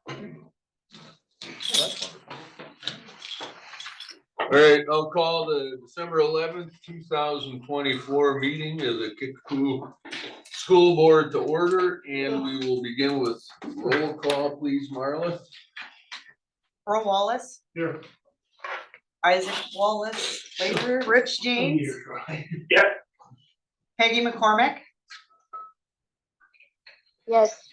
All right, I'll call the December 11th, 2024 meeting of the Kickapoo School Board to order, and we will begin with roll call, please, Marla. Earl Wallace. Here. Isaac Wallace, later, Rich James, Yeah. Peggy McCormick, Yes.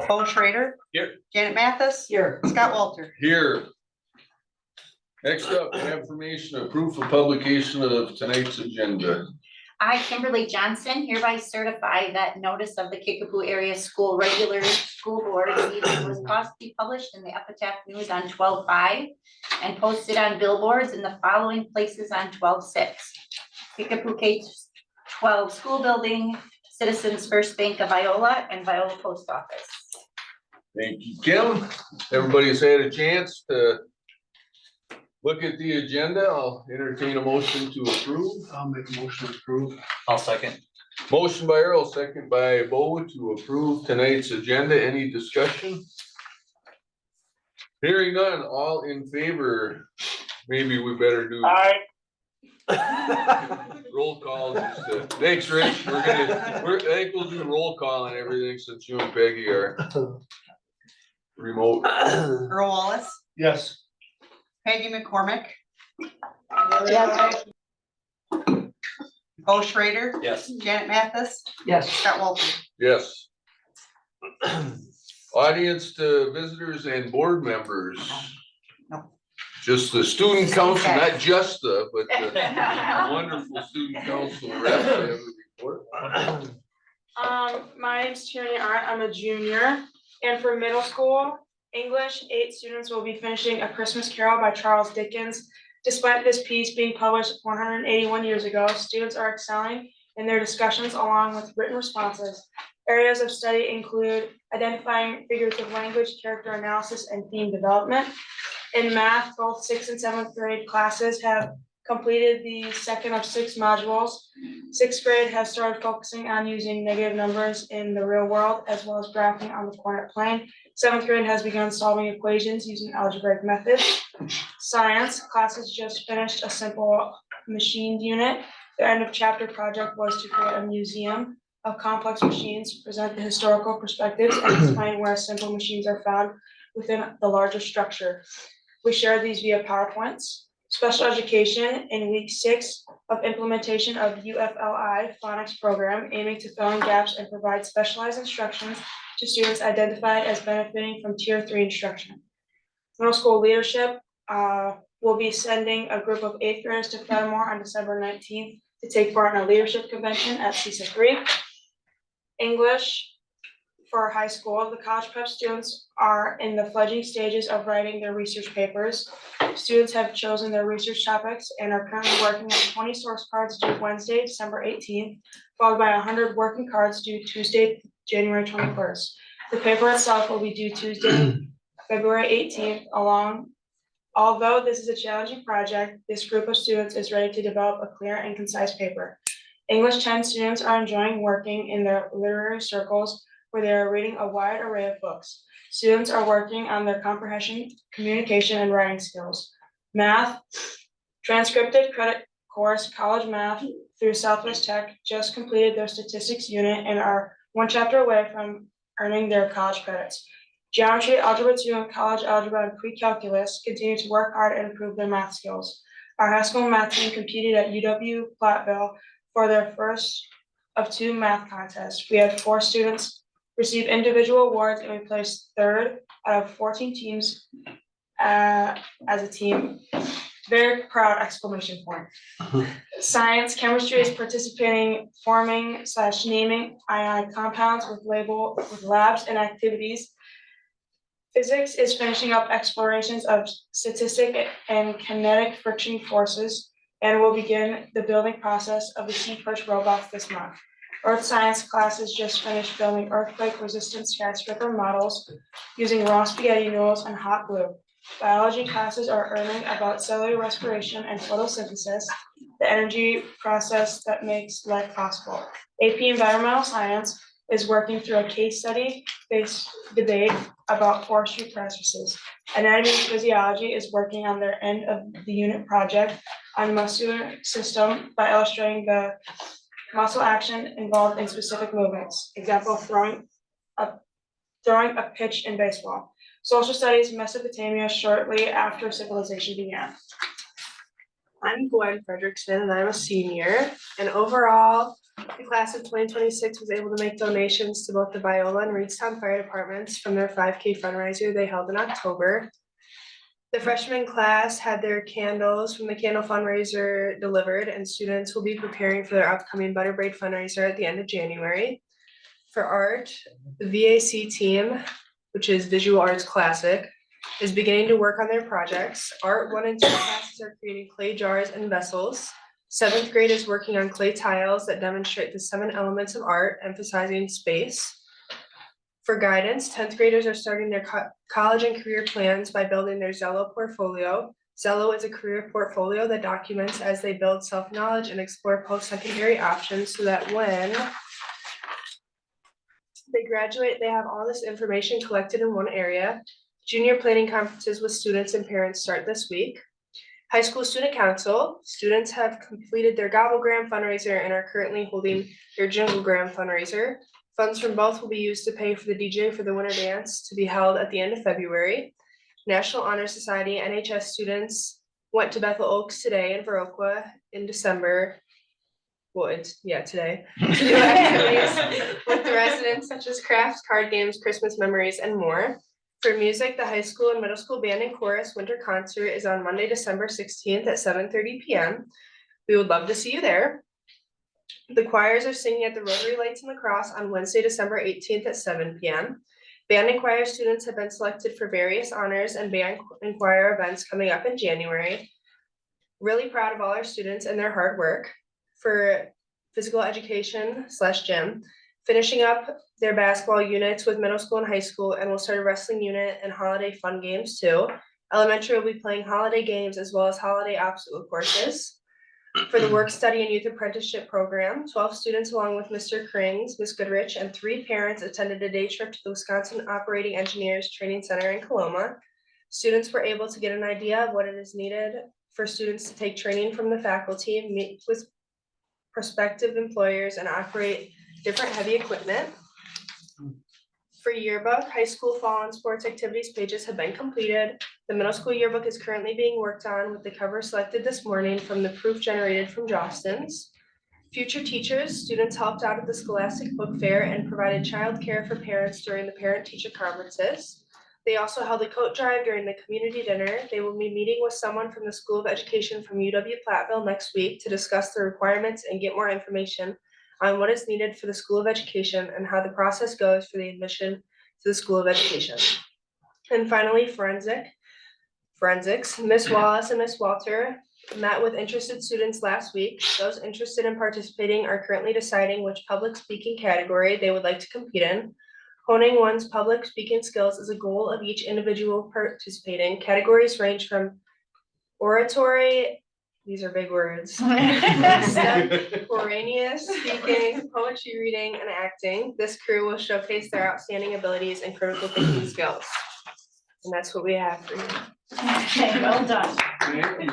Bo Schrader. Here. Janet Mathis. Here. Scott Walter. Here. Next up, information of proof of publication of tonight's agenda. I, Kimberly Johnson, hereby certify that notice of the Kickapoo Area School Regular School Board meeting was caused to be published in the Epitaph News on 12/5 and posted on billboards in the following places on 12/6. Kickapoo K-12 School Building, Citizens First Bank of Viola, and Viola Post Office. Thank you, Kim. Everybody's had a chance to look at the agenda. I'll entertain a motion to approve. I'll make a motion to approve. I'll second. Motion by Earl, second by Bo to approve tonight's agenda. Any discussion? Hearing none, all in favor. Maybe we better do roll call. Thanks, Rich. I think we'll do roll call and everything since you and Peggy are remote. Earl Wallace, Yes. Peggy McCormick, Yes. Bo Schrader, Yes. Janet Mathis, Yes. Scott Walter. Yes. Audience to visitors and board members. No. Just the student council, not just but the wonderful student council reps that have a report. My name's Tierney Arndt, I'm a junior, and for middle school, English, 8 students will be finishing A Christmas Carol by Charles Dickens. Despite this piece being published 181 years ago, students are excelling in their discussions along with written responses. Areas of study include identifying figurative language, character analysis, and theme development. In math, both 6th and 7th grade classes have completed the second of 6 modules. 6th grade has started focusing on using negative numbers in the real world, as well as graphing on the coordinate plane. 7th grade has begun solving equations using algebraic methods. Science classes just finished a simple machined unit. Their end of chapter project was to create a museum of complex machines, present the historical perspectives, and explain where simple machines are found within the larger structure. We share these via PowerPoints. Special education in week 6 of implementation of UFLI phonics program, aiming to fill in gaps and provide specialized instructions to students identified as benefiting from Tier 3 instruction. Middle school leadership will be sending a group of 8th graders to Claremore on December 19th to take part in a leadership convention at CISA 3. English for high school, the college prep students are in the fledgling stages of writing their research papers. Students have chosen their research topics and are currently working on 20 source cards due Wednesday, December 18th, followed by 100 working cards due Tuesday, January 21st. The paper itself will be due Tuesday, February 18th. Although this is a challenging project, this group of students is ready to develop a clear and concise paper. English 10 students are enjoying working in their literary circles where they are reading a wide array of books. Students are working on their comprehension, communication, and writing skills. Math, transcripted credit course, college math through Southwest Tech just completed their statistics unit and are 1 chapter away from earning their college credits. Geometry, Algebra 2, and College Algebra and Pre-Calculus continue to work hard and improve their math skills. Our high school math team competed at UW-Platteville for their first of 2 math contests. We had 4 students receive individual awards, and we placed 3rd out of 14 teams as a team. Very proud, exclamation point. Science, chemistry is participating, forming/naming ionic compounds with labs and activities. Physics is finishing up explorations of statistic and kinetic friction forces and will begin the building process of the Sea-Push robots this month. Earth science classes just finished building earthquake-resistant skyscraper models using raw spaghetti noodles and hot glue. Biology classes are learning about cellular respiration and photosynthesis, the energy process that makes life possible. AP Environmental Science is working through a case study based debate about forestry practices. Anatomy and Physiology is working on their end of the unit project on muscular system by illustrating the muscle action involved in specific movements. Example, throwing a pitch in baseball. Social Studies, Mesopotamia shortly after civilization began. I'm Gwen Frederickson and I'm a senior, and overall, the class of 2026 was able to make donations to both the Biola and Reedstown Fire Departments from their 5K fundraiser they held in October. The freshman class had their candles from the candle fundraiser delivered, and students will be preparing for their upcoming Butter Braid fundraiser at the end of January. For art, the VAC team, which is Visual Arts Classic, is beginning to work on their projects. Art 1 and 2 classes are creating clay jars and vessels. 7th grade is working on clay tiles that demonstrate the 7 elements of art, emphasizing space. For guidance, 10th graders are starting their college and career plans by building their Zello portfolio. Zello is a career portfolio that documents as they build self-knowledge and explore post-secondary options so that when they graduate, they have all this information collected in one area. Junior planning conferences with students and parents start this week. High School Student Council, students have completed their Gobblegram fundraiser and are currently holding their Jinglegram fundraiser. Funds from both will be used to pay for the DJ for the Winter Dance to be held at the end of February. National Honor Society NHS students went to Bethel Oaks today and Viroqua in December. Well, today. To do activities with the residents such as crafts, card games, Christmas memories, and more. For music, the high school and middle school band and chorus winter concert is on Monday, December 16th at 7:30 p.m. We would love to see you there. The choirs are singing at the Rotary Lights and Lacrosse on Wednesday, December 18th at 7 p.m. Band and choir students have been selected for various honors and band and choir events coming up in January. Really proud of all our students and their hard work. For physical education / gym, finishing up their basketball units with middle school and high school, and we'll start a wrestling unit and holiday fun games too. Elementary will be playing holiday games as well as holiday obstacle courses. For the work study and youth apprenticeship program, 12 students along with Mr. Krings, Ms. Goodrich, and 3 parents attended a day trip to the Wisconsin Operating Engineers Training Center in Coloma. Students were able to get an idea of what it is needed for students to take training from the faculty, meet with prospective employers, and operate different heavy equipment. For yearbook, high school fall and sports activities pages have been completed. The middle school yearbook is currently being worked on with the cover selected this morning from the proof generated from Jostens. Future teachers, students helped out at the Scholastic Book Fair and provided childcare for parents during the parent-teacher conferences. They also held a coat drive during the community dinner. They will be meeting with someone from the School of Education from UW-Platteville next week to discuss the requirements and get more information on what is needed for the School of Education and how the process goes for the admission to the School of Education. And finally, forensics. Ms. Wallace and Ms. Walter met with interested students last week. Those interested in participating are currently deciding which public speaking category they would like to compete in. Honing one's public speaking skills is a goal of each individual participating. Categories range from oratory, these are big words, extemporaneous speaking, poetry reading, and acting. This crew will showcase their outstanding abilities and critical thinking skills. And that's what we have for you. Okay, well done. Thank you.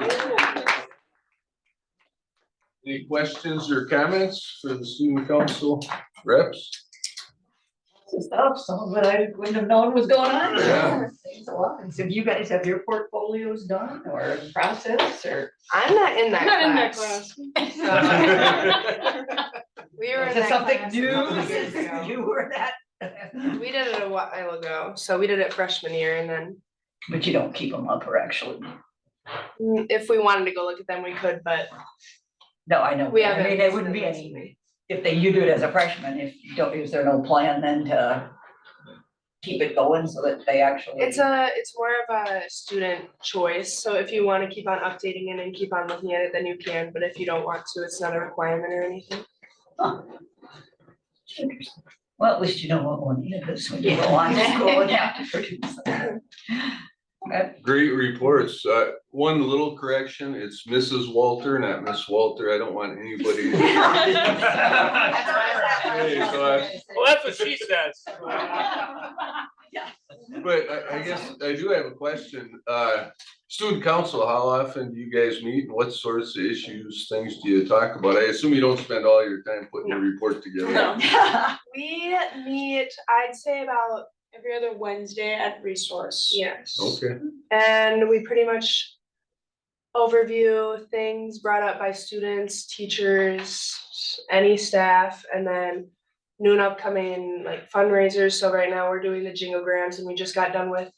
Any questions or comments for the student council reps? Stuff, some of it I wouldn't have known was going on. Yeah. Thanks a lot. And so do you guys have your portfolios done or process or? I'm not in that Not in that class. class. We were in Is that it something class new a couple years since ago. you were that? We did it a while ago, so we did it freshman year, and then But you don't keep them up or actually, if we wanted to go look at them, we could, but no, I know. we I haven't. mean, there wouldn't be any, if you do it as a freshman, if you don't, is there no plan then to keep it going so that they actually? It's more of a student choice, so if you want to keep on updating it and keep on looking at it, then you can, but if you don't want to, it's not a requirement or anything. Huh. Interesting. Well, at least you know what one is when you go on to school and have to produce them. Great reports. One little correction, it's Mrs. Walter, not Miss Walter. I don't want anybody. Hey, so Well, that's what she says. But I guess I do have a question. Student council, how often do you guys meet and what sorts of issues, things do you talk about? I assume you don't spend all your time putting a report together. No. We meet, I'd say about every other Wednesday at Resource. Yes. Okay, And we pretty much overview things brought up by students, teachers, any staff, and then noon upcoming like fundraisers. So right now we're doing the jinglegrams and we just got done with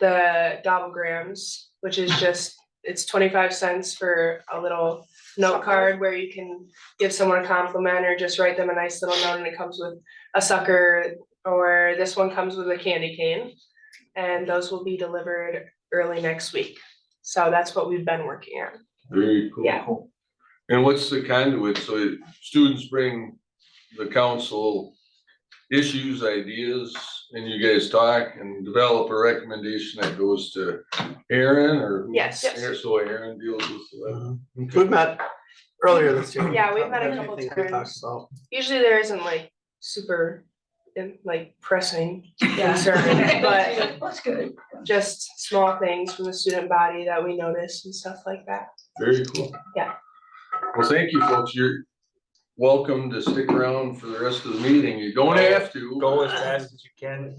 the gobblegrams, which is just, it's 25 cents for a little note card where you can give someone a compliment or just write them a nice little note, and it comes with a sucker, or this one comes with a candy cane. And those will be delivered early next week. So that's what we've been working on. very cool. Yeah. And what's the conduit? So students bring the council issues, ideas, and you guys talk and develop a recommendation that goes to Aaron or? who? Yes. So Aaron deals with the. We've met earlier this year. Yeah, we've met a There's couple things we talked times. about. Usually there isn't like super like pressing Yeah. concern, but That's good. just small things from the student body that we notice and stuff like that. Very cool. Yeah. Well, thank you, folks. You're welcome to stick around for the rest of the meeting. You don't have to. Go as fast as you can.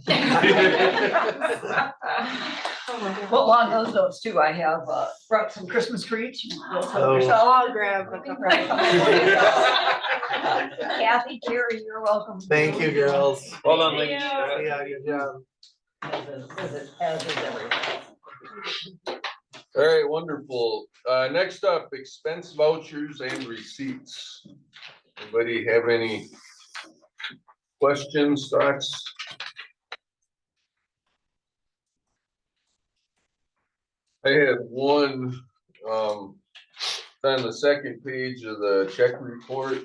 Well, along those notes too, I have brought some Christmas treats. You'll help Oh. yourself. I'll grab a couple. Kathy, Jerry, you're welcome. Thank you, girls. Well done, Thank ladies. you. Yeah, good job. As is everything. All right, wonderful. Next up, expense vouchers and receipts. Anybody have any questions, thoughts? I had one, on the second page of the check report.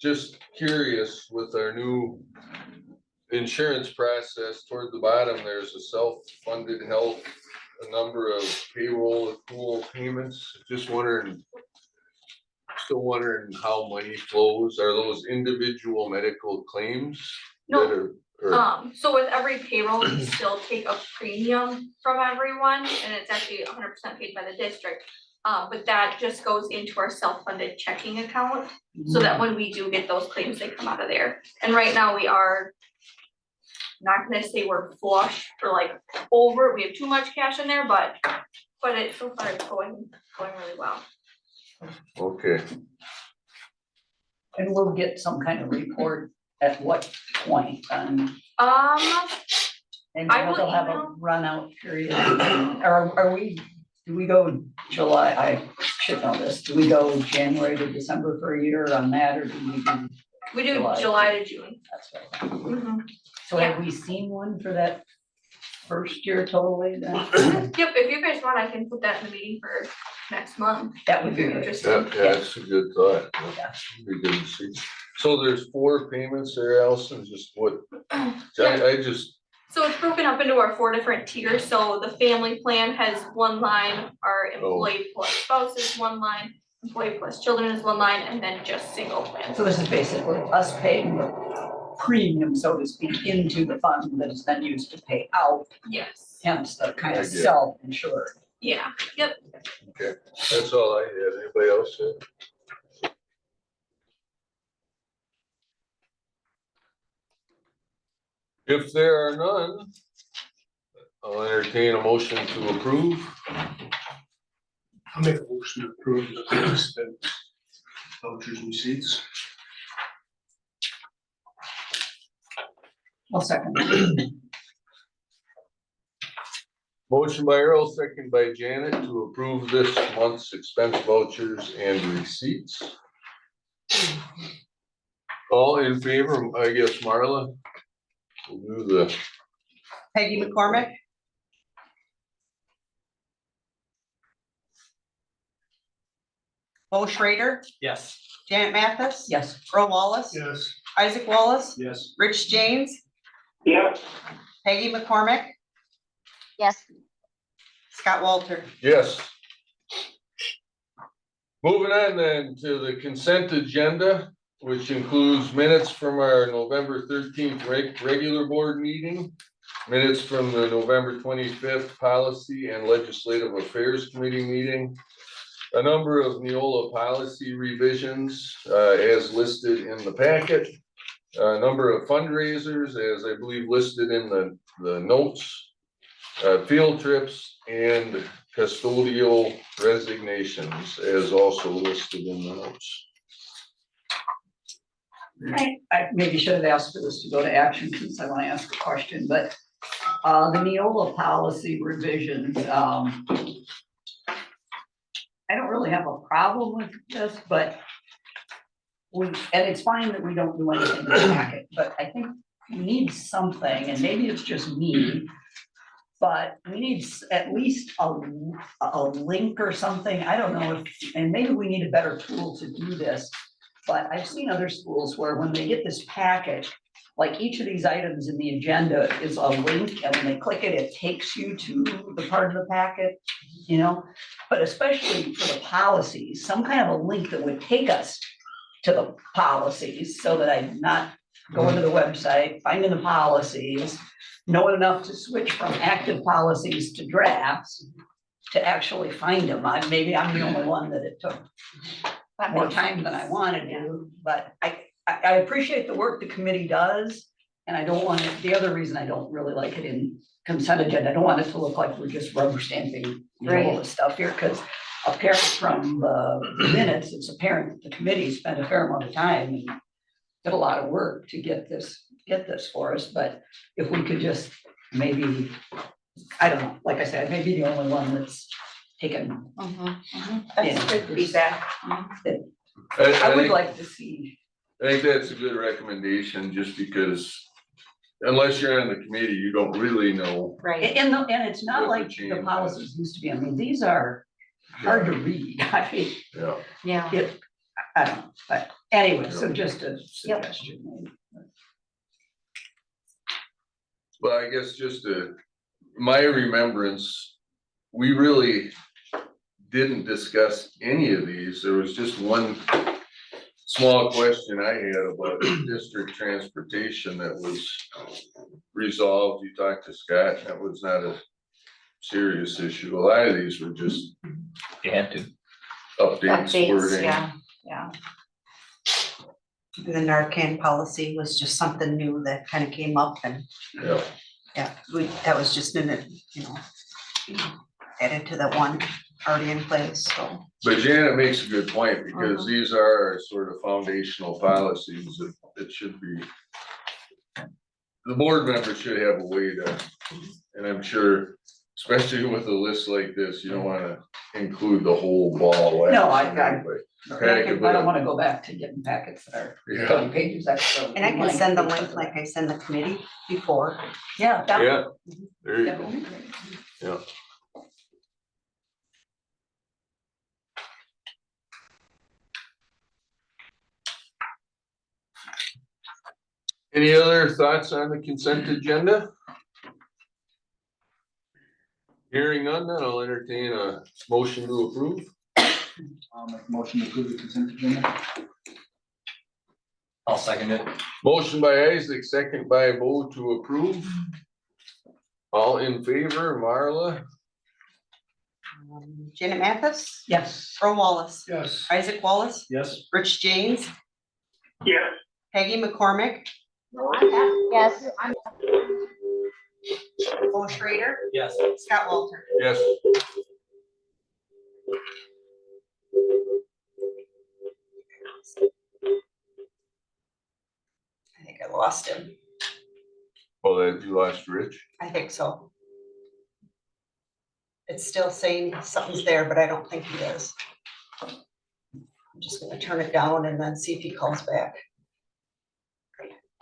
Just curious with our new insurance process, toward the bottom, there's a self-funded health, a number of payroll accrual payments. Just wondering, still wondering how money flows. Are those individual medical claims? No. that are- or- So with every payroll, we still take a premium from everyone, and it's actually 100% paid by the district. But that just goes into our self-funded checking account, so that when we do get those claims, they come out of there. And right now, we are not gonna say we're flush or like over, we have too much cash in there, but it, so far it's going really well. Okay, And we'll get some kind of report at what point, and I will they'll have a email. run out period. Are we, do we go July, I should know this, do we go January to December for a year on that, or do we do? We do July. July to June. That's what I thought. Mhm. So have we seen one for that first year totally then? Yep, if you guys want, I can put that in the meeting for next month. That would If be you're good. interested. yeah, that's a good thought. Yeah. Be good to see. So there's 4 payments there, Allison, just what? I just, So it's broken up into our 4 different tiers, so the family plan has one line, our employee plus spouse is one line, employee plus children is one line, and then just single plan. So this is basically us paying the premium, so to speak, into the fund that is then used to pay out, Yes, hence the kind I of get it. self-insured. yeah, yep. okay, that's all I had. Anybody else have? If there are none, I'll entertain a motion to approve. I'll make a motion to approve the expense vouchers and receipts. Well, second. Motion by Earl, second by Janet to approve this month's expense vouchers and receipts. All in favor, I guess Marla? We'll do the, Peggy McCormick, Bo Schrader, Yes. Janet Mathis. Yes. Earl Wallace, Yes. Isaac Wallace, Yes. Rich James, Yeah. Peggy McCormick, Yes, Scott Walter. Yes. Moving on then to the consent agenda, which includes minutes from our November 13th regular board meeting, minutes from the November 25th Policy and Legislative Affairs Committee meeting, a number of Neola policy revisions as listed in the packet, a number of fundraisers as I believe listed in the notes, field trips, and custodial resignations as also listed in the notes. I maybe should have asked for this to go to action since I want to ask a question, but the Neola policy revisions, I don't really have a problem with this, but and it's fine that we don't do anything in the packet, but I think we need something, and maybe it's just me, but we need at least a link or something. I don't know if, and maybe we need a better tool to do this. But I've seen other schools where when they get this package, like each of these items in the agenda is a link, and when they click it, it takes you to the part of the packet, you know? But especially for the policies, some kind of a link that would take us to the policies so that I'm not going to the website, finding the policies, knowing enough to switch from active policies to drafts to actually find them. Maybe I'm the only one that it took more time than I wanted to, but I appreciate the work the committee does. And I don't want it, the other reason I don't really like it in consent agenda, I don't want it to look like we're just rubber stamping all the stuff here, because apparent from the minutes, it's apparent that the committee spent a fair amount of time and did a lot of work to get this for us. But if we could just maybe, I don't know, like I said, I may be the only one that's taken. That's good feedback. I would like to see. I think that's a good recommendation, just because unless you're on the committee, you don't really know. Right. And it's not What the like the change policies used to be. I mean, these are hard to read. I mean, Yeah. Yeah. I don't know, but anyway, so just a suggestion. maybe. Well, I guess just my remembrance, we really didn't discuss any of these. There was just one small question I had about district transportation that was resolved. You talked to Scott, and that was not a serious issue. A lot of these were just You had to. updates, Updates, wording. yeah. The Narcan policy was just something new that kind of came up, and Yeah. that was just in it, added to that one already in place, so. But Janet makes a good point, because these are our sort of foundational policies that it should be. The board members should have a way to, and I'm sure, especially with a list like this, you don't wanna include the whole ball. No, But I don't want to go back to getting packets that are Yeah. 20 pages extra. And I can send the link like I send the committee before. Yeah. that- Yeah, there you that go. would be great. Yeah. Any other thoughts on the consent agenda? Hearing none, then I'll entertain a motion to approve. I'll make a motion to approve the consent agenda. I'll second it. Motion by Isaac, second by Bo to approve. All in favor, Marla? Janet Mathis, Yes. Earl Wallace, Yes. Isaac Wallace, Yes. Rich James, Yes. Peggy McCormick, Yes. Bo Schrader, Yes. Scott Walter. Yes. I think I lost him. Oh, that you lost Rich? I think so. It's still saying something's there, but I don't think he is. I'm just gonna turn it down and then see if he calls back.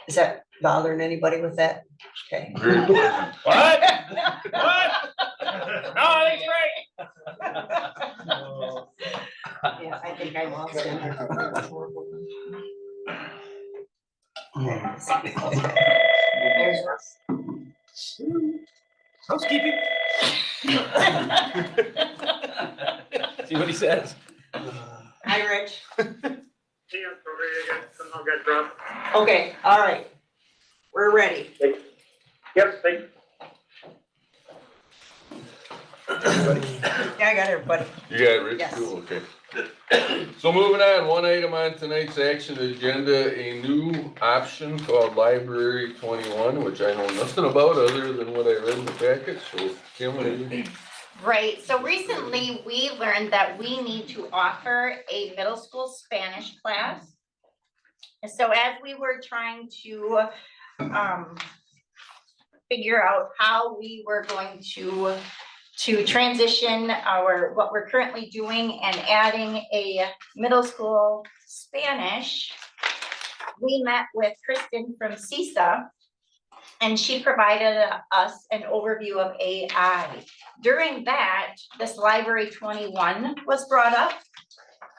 Is that bothering anybody with that? Okay. Very pleasant. What? What? No, that's right. Yeah, I think I lost him. Housekeeping. See what he says? Hi, Rich. Yeah, so ready to get, somehow got dropped. Okay, all right. We're ready. Yep, thank you. Yeah, I got everybody. You got it, Rich? Yes. Cool, okay. So moving on, one item on tonight's action agenda, a new option called Library 21, which I know nothing about other than what I read in the packet, so Kim, what do you? Right, so recently we learned that we need to offer a middle school Spanish class. And so as we were trying to figure out how we were going to transition what we're currently doing and adding a middle school Spanish, we met with Kristen from CISA, and she provided us an overview of AI. During that, this Library 21 was brought up,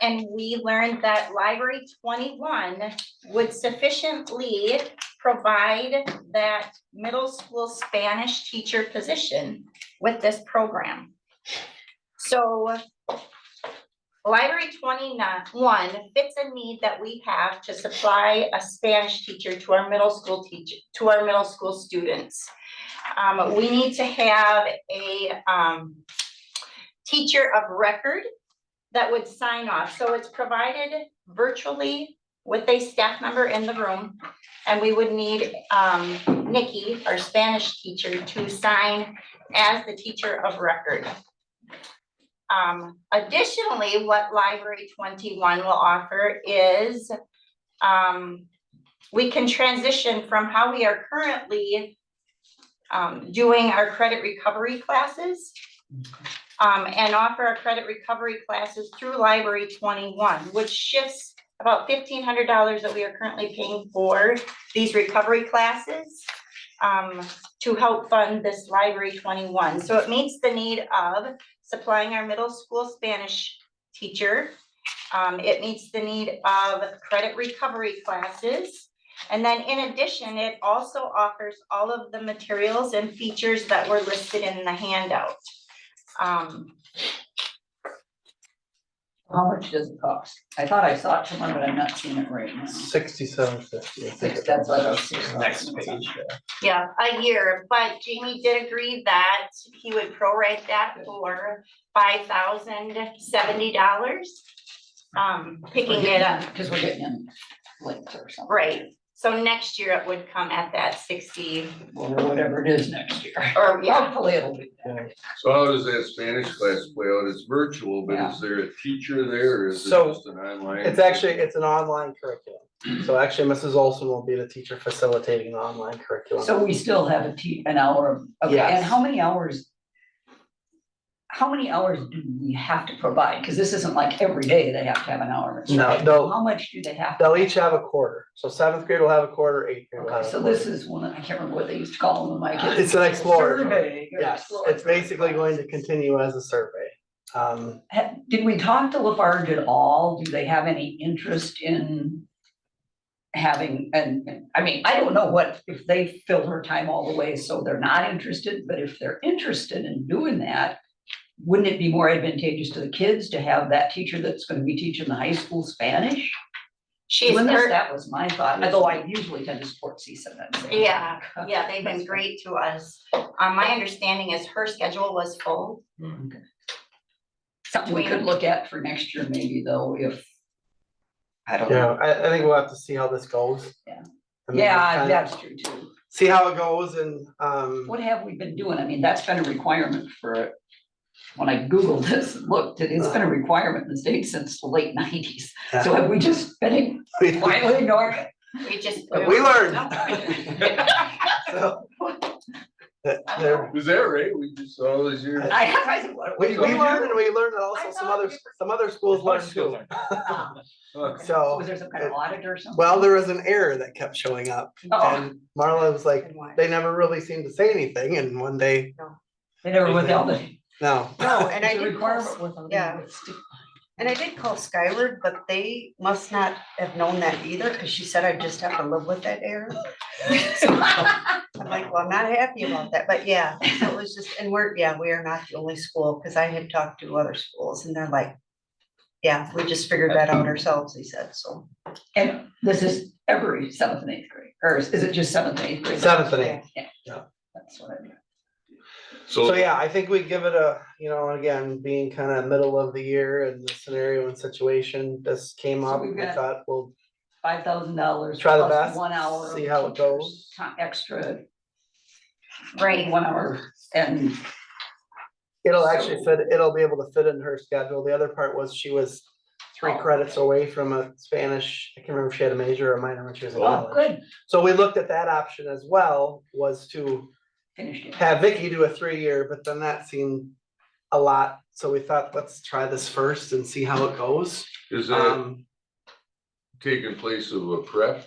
and we learned that Library 21 would sufficiently provide that middle school Spanish teacher position with this program. So Library 21 fits a need that we have to supply a Spanish teacher to our middle school students. We need to have a teacher of record that would sign off. So it's provided virtually with a staff member in the room. And we would need Nikki, our Spanish teacher, to sign as the teacher of record. Additionally, what Library 21 will offer is we can transition from how we are currently doing our credit recovery classes and offer our credit recovery classes through Library 21, which shifts about $1,500 that we are currently paying for these recovery classes to help fund this Library 21. So it meets the need of supplying our middle school Spanish teacher. It meets the need of credit recovery classes. And then in addition, it also offers all of the materials and features that were listed in the handout. How much does it cost? I thought I saw it somewhere, but I'm not seeing it right now. $67.50. That's what I was saying. Next page. Yeah, a year, but Jamie did agree that he would prorate that for $5,070. Picking it up, Because we're getting in links or something. right, so next year it would come at that 60, Or whatever it is next year. or yeah, Hopefully it'll be that. So how does that Spanish class play out? It's virtual, but is there a teacher there or is it So, just an online? It's an online curriculum. So actually, Mrs. Olson will be the teacher facilitating the online curriculum. So we still have an hour of, okay, Yes. and how many hours do we have to provide? Because this isn't like every day they have to have an hour. of instruction. they'll- How much do they have? They'll each have a quarter. So 7th grade will have a quarter, 8th grade will have Okay, a so quarter. this is one, I can't remember what they used to call them, like. It's an exploratory. Survey. Yes, it's basically going to continue as a survey. Did we talk to Lafarge at all? Do they have any interest in having, and I mean, I don't know if they fill her time all the way, so they're not interested, but if they're interested in doing that, wouldn't it be more advantageous to the kids to have that teacher that's gonna be teaching the high school Spanish? she's, Doing this, her- that was my thought, although I usually tend to support CISA. yeah, they've been great to us. My understanding is her schedule was full. Something we could look at for next year maybe though, if, I don't Yeah, know. I think we'll have to see how this goes. Yeah. And then Yeah, kind of that's true too. See how it goes and, What have we been doing? I mean, that's been a requirement for, when I Googled this, and looked, it's been a requirement in the state since the late 90s. So have we just been quietly ignoring it? We just. We learned. So, there- Is that right? We just saw all these years. We So- learned and we learned that also some other schools learned too. So, Was there some kind of audit or something? well, there was an error that kept showing up Oh, and Marla was like, they never really seemed to say anything and one day, they never withheld it. no. No, and I It's a did requirement post, with a yeah. linguistic. And I did call Skyward, but they must not have known that either, because she said I'd just have to live with that error. So, I'm like, well, I'm not happy about that, but yeah, so it was just, and we are not the only school, because I had talked to other schools and they're like, yeah, we just figured that out ourselves, he said, so. And this is every seventh and eighth grade, or is it just seventh and eighth grade? 7th and 8th. Yeah, that's what I mean. So yeah, I think we give it a, again, being kind of middle of the year and the scenario and situation, this came So up, we've we got- thought, well, $5,000. Try the plus best, 1 hour. see how it goes. Extra, Right. 1 hour, and it'll actually fit, it'll be able to fit in her schedule. The other part was she was 3 Oh. credits away from a Spanish, I can't remember if she had a major or a minor when she was in oh, college. good, So we looked at that option as well, was to finished it. have Vicky do a 3-year, but then that seemed a lot. So we thought, let's try this first and see how it goes. Is that Um, taking place of a prep?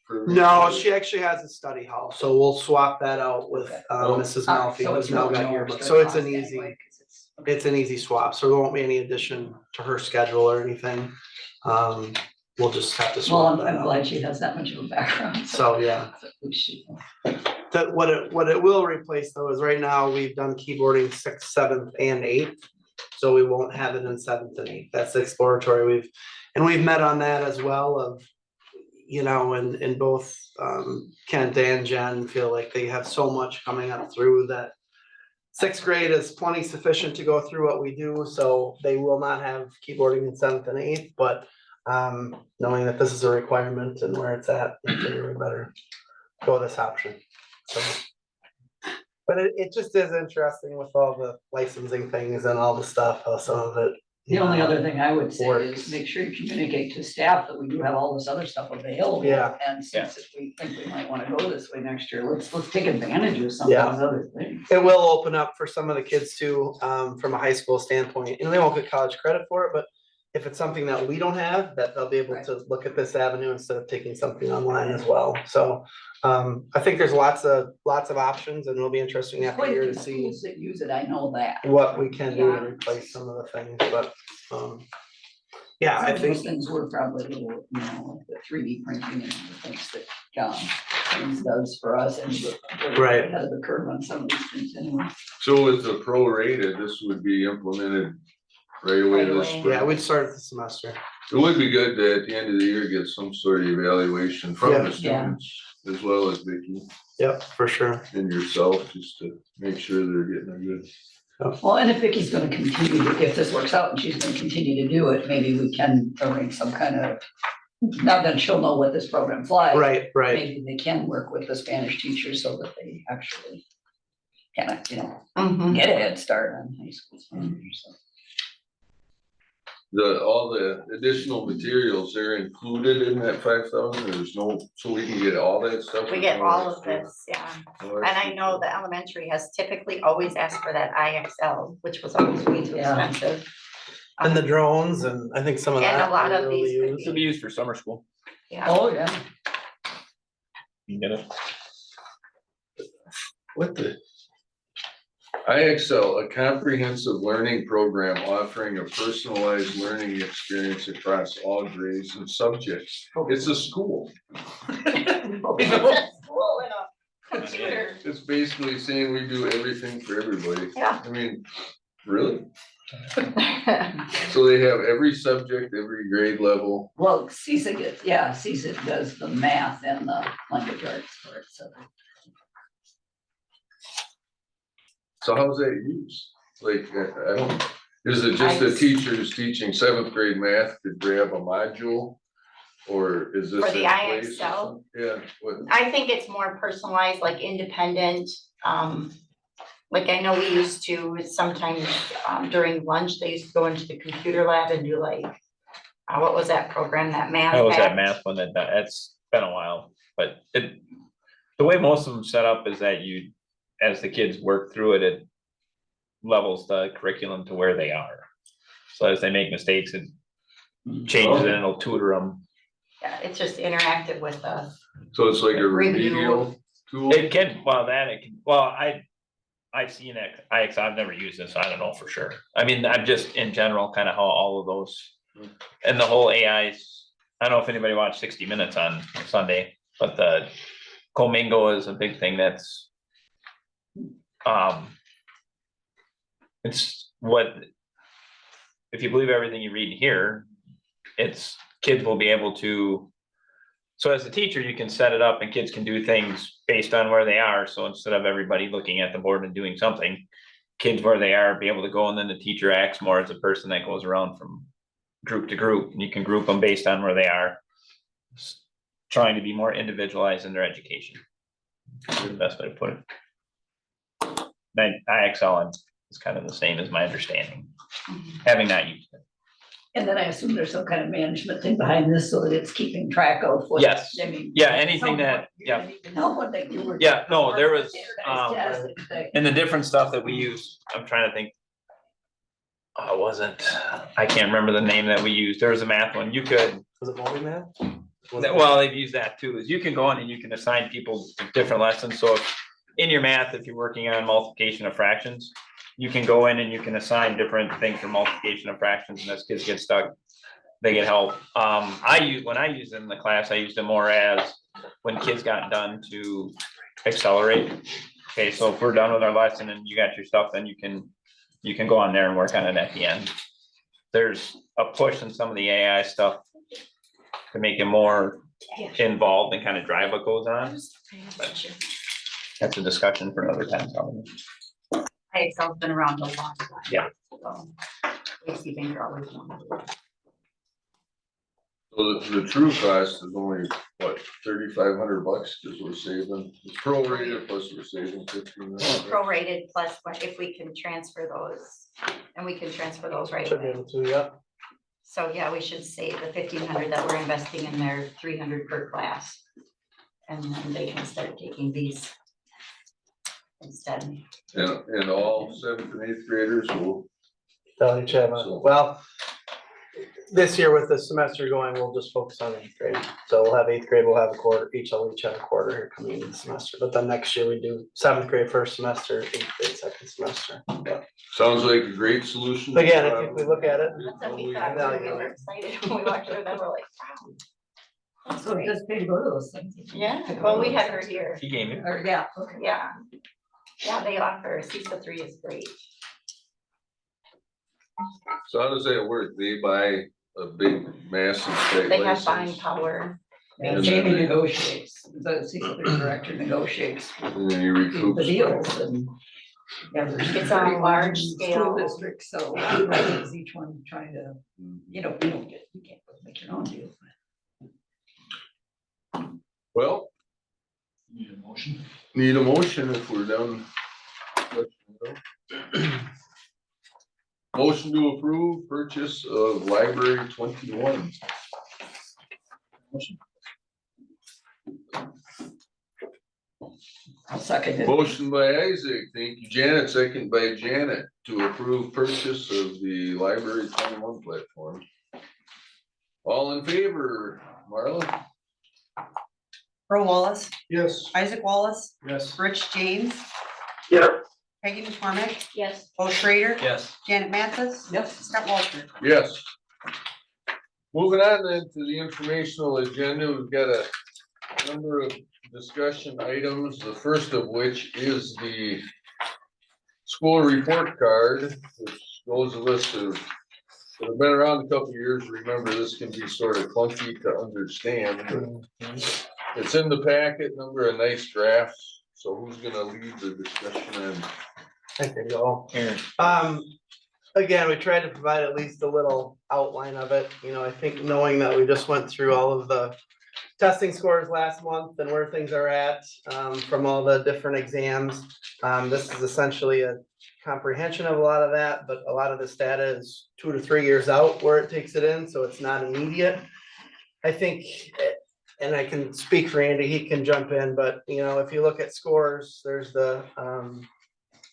for- no, she actually has a study hall, so we'll swap that out with Oh. Mrs. Ah, Malfi, so who's it's now really got no yearbook. extra So it's cost an easy, anyway, 'cause it's- okay. it's an easy swap, so there won't be any addition to her schedule or anything. We'll just have to Well, swap that I'm out. glad she has that much of a background. So, yeah. At least she- That what it will replace though is right now we've done keyboarding 6th, 7th and 8th. So we won't have it in 7th and 8th. That's exploratory. We've met on that as well of, and both Kent and Jen feel like they have so much coming up through that 6th grade is plenty sufficient to go through what we do, so they will not have keyboarding in 7th and 8th, but knowing that this is a requirement and where it's at, I figure we better go this option. So, but it just is interesting with all the licensing things and all the stuff, how some of it. The only other thing I would say Works. is make sure you communicate to staff that we do have all this other stuff available. Yeah. And since if we think we might wanna go this way next year, let's take advantage of some of Yeah. those other things. It will open up for some of the kids too, from a high school standpoint, and they won't get college credit for it, but if it's something that we don't have, that they'll be able Right. to look at this avenue instead of taking something online as well. So, I think there's lots of options and it'll be interesting after a Quite a year few to see schools that use it, I know that. what we can do to Yeah. replace some of the things, but, yeah, Some I of those think, things were probably a little, like the 3D printing and the things that, things does for us and we're Right. ahead of the curve on some of these things anyway. So with the prorated, this would be implemented right away Right this away. spring. yeah, we'd start the semester. It would be good to, at the end of the year, get some sort of evaluation from Yeah. the students as well as Vicky Yep, for sure. and yourself, just to make sure they're getting a good. Well, and if Vicky's gonna continue, if this works out and she's gonna continue to do it, maybe we can arrange some kind of, not that she'll know what this program's like. Right, right. Maybe they can work with the Spanish teachers so that they actually can, Mhm. get a head start on high school Spanish. So. All the additional materials, they're included in that 5,000, there's no, so we can get all that stuff? We get all of this, yeah. And I know the elementary has typically always asked for that IXL, which was always way too Yeah. expensive. And the drones and I think some of And that. a lot we of really these could use. This will be used for summer school. Yeah, Oh, yeah. You get it? What the? IXL, a comprehensive learning program offering a personalized learning experience across all grades and subjects. It's a school. School and a computer. It's basically saying we do everything for everybody. Yeah. I mean, really? So they have every subject, every grade level. Well, CSIC does the math and the language arts for it, so. So how's that used? Like, I don't, is it just the teachers teaching 7th grade math could grab a module? Or is this? For the in place or IXL? something? Yeah, what, I think it's more personalized, like independent, like I know we used to sometimes, during lunch, they used to go into the computer lab and do like, what was that program, that math? That was that app? math one that's been a while, but the way most of them set up is that as the kids work through it, it levels the curriculum to where they are. So as they make mistakes, it changes it and it'll tutor them. Yeah, it's just interactive with us. so it's like a Review. remedial tool? It can, I I've seen it, I've never used this, so I don't know for sure. I mean, I'm just in general, kind of how all of those. And the whole AIs, I don't know if anybody watched 60 Minutes on Sunday, but the Comingo is a big thing that's. It's what. If you believe everything you read here, it's kids will be able to. So as a teacher, you can set it up and kids can do things based on where they are. So instead of everybody looking at the board and doing something, kids where they are be able to go, and then the teacher acts more as a person that goes around from group to group, and you can group them based on where they are. Trying to be more individualized in their education. Is the best way to put it. IXL is kind of the same as my understanding, having not used it. And then I assume there's some kind of management thing behind this so that it's keeping track of what. Yes. I mean. Yeah, anything that, You don't even know what they you were. Yeah, no, there was, Standardized testing thing. and the different stuff that we use, I'm trying to think. It wasn't, I can't remember the name that we used. There was a math one. You could, Was it multi-math? well, they've used that too, is you can go in and you can assign people different lessons. So if in your math, if you're working on multiplication of fractions, you can go in and you can assign different things for multiplication of fractions, and as kids get stuck, they get help. When I used it in the class, I used it more as when kids got done to accelerate. Okay, so if we're done with our lesson and you got your stuff, then you can go on there and work on it at the end. There's a push in some of the AI stuff to make it more involved and kind of drive what goes on. But that's a discussion for another time, probably. IXL's been around a long time. Yeah. So, Casey Banker always wanted it. So the true cost is only, what, $3,500, because we're saving, it's prorated plus we're saving 15. Prorated plus what if we can transfer those, and we can transfer those right Should be away. able to, yeah. So yeah, we should save the 1,500 that we're investing in their 300 per class. And then they can start taking these instead. And all 7th and 8th graders will, Tell each other, well, this year with the semester going, we'll just focus on 8th grade. So we'll have 8th grade, we'll have a quarter, each have a quarter here coming into the semester. But then next year we do 7th grade first semester, 8th grade second semester. But sounds like a great solution. again, if we look at it, That's what we thought, we were excited when we walked through them, we're like, wow. That's So it great. just pay to go to those things. Yeah, well, we had her here, He gave me. Or, yeah, okay. yeah. Yeah, they offer, CISA 3 is great. So how does that work? They buy a big massive state They have buying license, power. And Jamie negotiates, the secret director negotiates and then you recoup. the deals and. Yeah, there's It's on a large school scale. districts, so is each one trying to, you can't make your own deal. Well. Need a motion if we're done. Motion to approve purchase of library 21. I'll second it. Motion by Isaac, thank you, Janet, second by Janet, to approve purchase of the library 21 platform. All in favor, Marla? Earl Wallace, yes. Isaac Wallace, Yes. Rich James, Yep. Peggy McCormick, Yes. Bo Schrader, Yes. Janet Mathis, Yes. Scott Walter. Yes. Moving on then to the informational agenda, we've got a number of discussion items, the first of which is the school report card, which those of us that have been around a couple of years, remember this can be sort of clunky to understand. It's in the packet, number of nice drafts, so who's gonna lead the discussion on? I can go. Aaron. Again, we tried to provide at least a little outline of it, I think knowing that we just went through all of the testing scores last month and where things are at, from all the different exams. This is essentially a comprehension of a lot of that, but a lot of this data is 2 to 3 years out where it takes it in, so it's not immediate. I think, and I can speak for Andy, he can jump in, but if you look at scores, there's the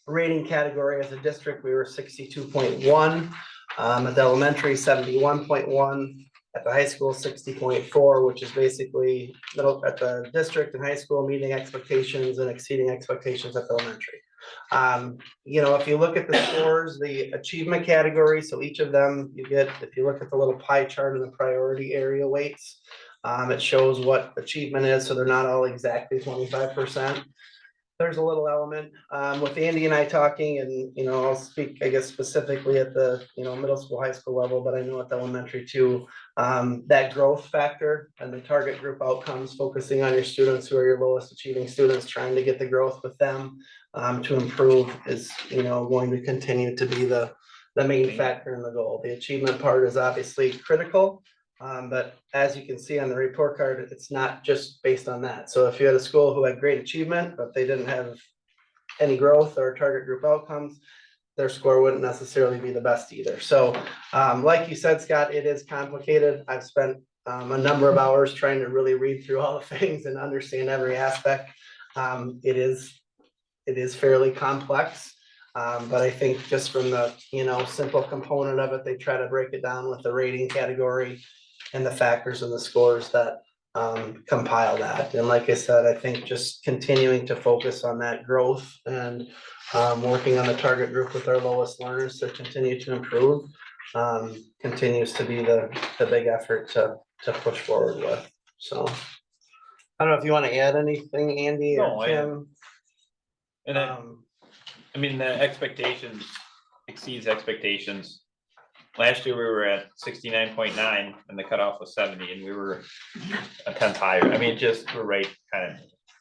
rating category as a district, we were 62.1, at the elementary, 71.1, at the high school, 60.4, which is basically middle at the district and high school, meeting expectations and exceeding expectations at the elementary. You know, if you look at the scores, the achievement category, so each of them, you get, if you look at the little pie chart of the priority area weights, it shows what achievement is, so they're not all exactly 25%. There's a little element, with Andy and I talking, and, you know, I'll speak, I guess, specifically at the, you know, middle school, high school level, but I know at the elementary too. That growth factor and the target group outcomes, focusing on your students who are your lowest achieving students, trying to get the growth with them, to improve is, you know, going to continue to be the main factor in the goal. The achievement part is obviously critical. But as you can see on the report card, it's not just based on that. So if you had a school who had great achievement, but they didn't have any growth or target group outcomes, their score wouldn't necessarily be the best either. So, like you said, Scott, it is complicated. I've spent a number of hours trying to really read through all the things and understand every aspect. It is fairly complex. But I think just from the, you know, simple component of it, they try to break it down with the rating category and the factors and the scores that compile that. And like I said, I think just continuing to focus on that growth and working on the target group with our lowest learners to continue to improve continues to be the big effort to push forward with. So I don't know if you want to add anything, Andy No, or Kim. And I mean, the expectations exceeds expectations. Last year, we were at 69.9 and the cutoff was 70, and we were a tenth higher. I mean, just, we're right, kind of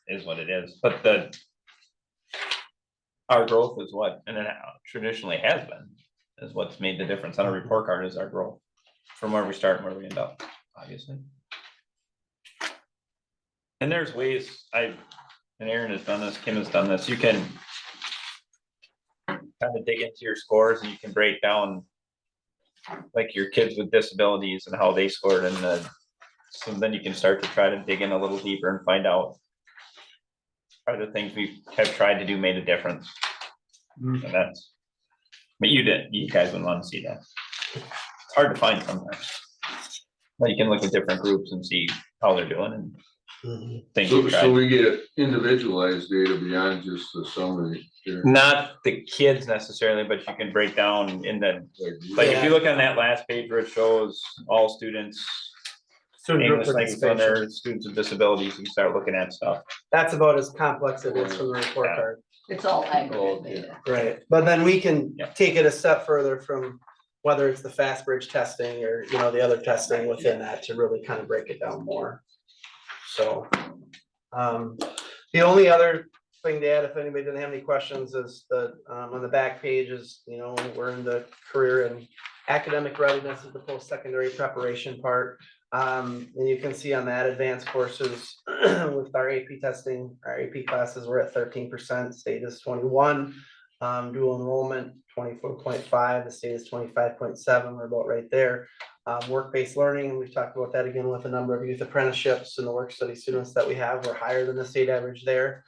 is what it is, but our growth is what, and it traditionally has been, is what's made the difference on a report card, is our growth from where we start and where we end up, obviously. And there's ways, and Aaron has done this, Kim has done this, you can kind of dig into your scores and you can break down like your kids with disabilities and how they scored, and so then you can start to try to dig in a little deeper and find out are the things we have tried to do made a difference. And that's, but you guys wouldn't want to see that. It's hard to find sometimes. But you can look at different groups and see how they're doing and things you So tried. we get individualized data beyond just the summary here. Not the kids necessarily, but you can break down in the, like, if you look on that last page where it shows all students, Student group English language participation. learners, students with disabilities, you can start looking at stuff. That's about as complex as it is from the report Yeah. card. It's all aggregate data. Right, but then we can Yeah. take it a step further from whether it's the fast bridge testing or, you know, the other testing within that to really kind of break it down more. So, the only other thing to add, if anybody didn't have any questions, is the, on the back page is, you know, we're in the career and academic readiness is the post-secondary preparation part. And you can see on that advanced courses with our AP testing, our AP classes, we're at 13%, state is 21. Dual enrollment, 24.5, the state is 25.7, we're about right there. Work-based learning, we've talked about that again with a number of youth apprenticeships and the work study students that we have, we're higher than the state average there.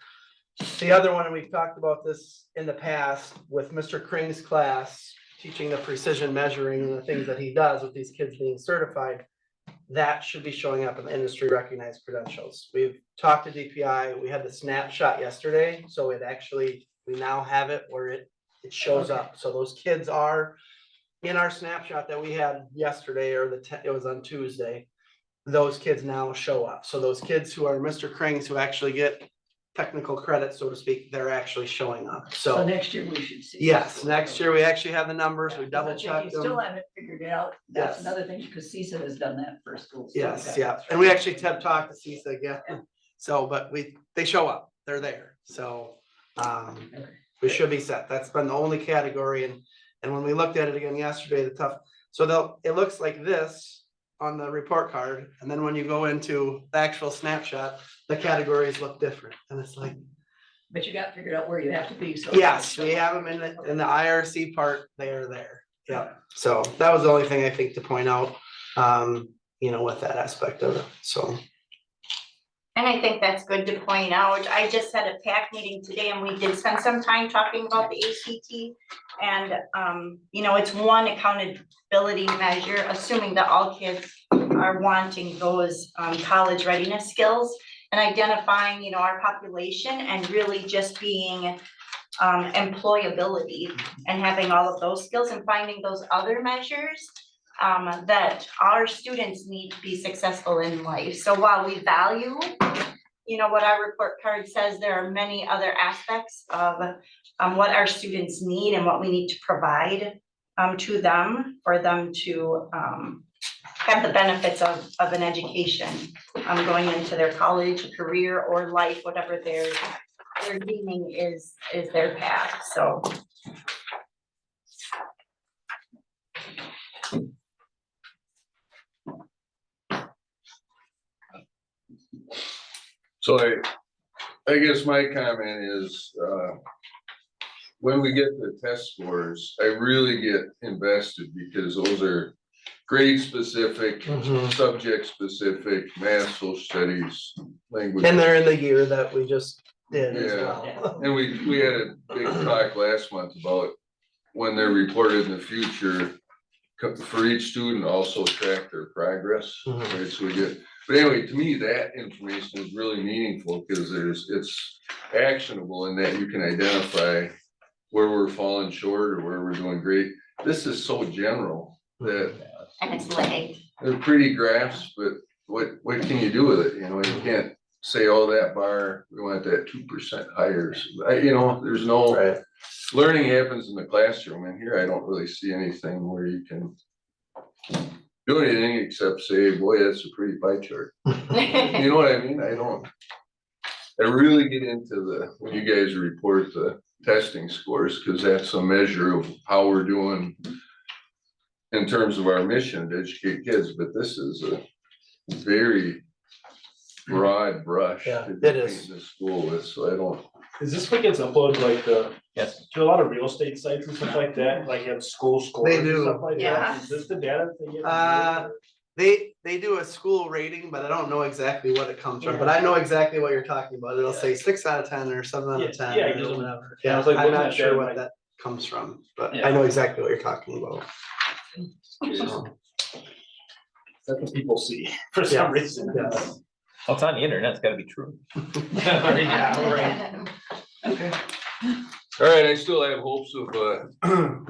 The other one, and we've talked about this in the past with Mr. Kring's class, teaching the precision measuring and the things that he does with these kids being certified, that should be showing up in the industry recognized credentials. We've talked to DPI, we had the snapshot yesterday, so it actually, we now have it where it shows up. So those kids are in our snapshot that we had yesterday, or it was on Tuesday. Those kids now show up. So those kids who are Mr. Krings who actually get technical credit, so to speak, they're actually showing up. So So next year we should see. yes, next year we actually have the numbers, we double But if checked you them. still haven't figured it out, that's Yes. another thing, because CISA has done that for schools. so Yes, that- yeah, and we actually have talked to CISA again, so, but they show up, they're there, so, we should be set, that's been the only category, and when we looked at it again yesterday, it looks like this on the report card, and then when you go into the actual snapshot, the categories look different, and it's like, But you got figured out where you have to be, so. yes, we have them in the IRC part, they are there, yeah, so that was the only thing I think to point out, you know, with that aspect of it, so. And I think that's good to point out. I just had a PAC meeting today and we did spend some time talking about the ACT. And, you know, it's one accountability measure, assuming that all kids are wanting those college readiness skills and identifying, you know, our population and really just being employability and having all of those skills and finding those other measures that our students need to be successful in life. So while we value, you know, what our report card says, there are many other aspects of what our students need and what we need to provide to them for them to have the benefits of an education going into their college, career, or life, whatever their deeming is their path, so. So I guess my comment is, when we get the test scores, I really get invested because those are grade specific, Mhm. subject specific, math, social studies, language. And they're in the year that we just did as Yeah. well. And we had a big talk last month about when they're reported in the future, for each student also track their progress, Mhm. right, so we get, but anyway, to me, that information is really meaningful, because it's actionable in that you can identify where we're falling short or where we're doing great. This is so general that And it's late. they're pretty graphs, but what can you do with it, you know, you can't say, oh, that bar, we want that 2% higher, so, you know, there's no. Right. Learning happens in the classroom, and here I don't really see anything where you can do anything except say, boy, that's a pretty pie chart. You know what I mean? I really get into when you guys report the testing scores, because that's a measure of how we're doing in terms of our mission to educate kids, but this is a very broad brush. Yeah, to it paint is. The school with, so I don't. Is this what gets uploaded like Yes. to a lot of real estate sites and stuff like that, like have school scores They and do. stuff like Yeah. that? Is this the data they get? They do a school rating, but I don't know exactly what it comes from, but I know exactly what you're talking about. It'll say 6 out of 10 or 7 out Yeah, of 10 yeah, it or gives them- whatever. yeah, I Yeah, was like I'm looking not at sure that, what like- that comes from, but Yeah. I know exactly what you're talking about. That's what people see for Yeah. some reason. Yes. Well, it's on the internet, it's gotta be true. Yeah, right. Okay. All right, I still have hopes of a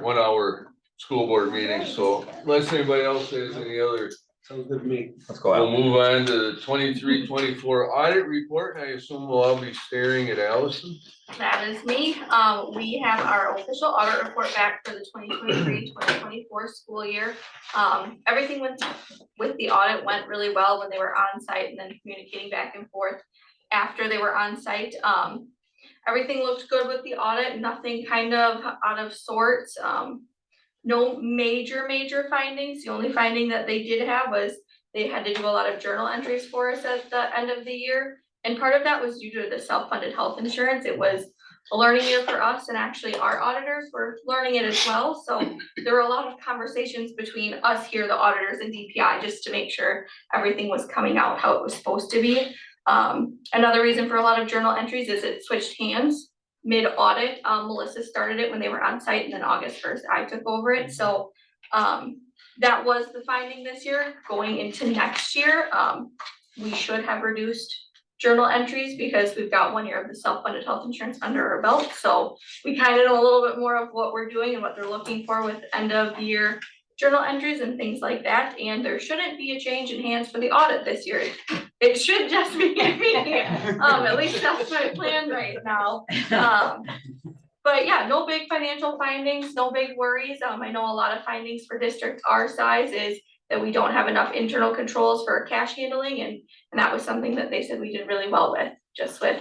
1 hour school board meeting, so unless anybody else has any other, Sounds good to me. Let's go we'll out. move on to the 23-24 audit report. I assume we'll all be staring at Allison. That is me. We have our official audit report back for the 2023-2024 school year. Everything with the audit went really well when they were on site and then communicating back and forth after they were on site. Everything looked good with the audit, nothing kind of out of sorts. No major findings. The only finding that they did have was they had to do a lot of journal entries for us at the end of the year. And part of that was due to the self-funded health insurance. It was a learning year for us, and actually our auditors were learning it as well. So there were a lot of conversations between us here, the auditors, and DPI, just to make sure everything was coming out how it was supposed to be. Another reason for a lot of journal entries is it switched hands mid-audit. Melissa started it when they were on site, and then August 1st, I took over it. So that was the finding this year. Going into next year, we should have reduced journal entries because we've got 1 year of the self-funded health insurance under our belt. So we kind of know a little bit more of what we're doing and what they're looking for with end of year journal entries and things like that. And there shouldn't be a change in hands for the audit this year. It should just be me. At least that's my plan right now. But yeah, no big financial findings, no big worries. I know a lot of findings for districts our size is that we don't have enough internal controls for cash handling, and that was something that they said we did really well with, just with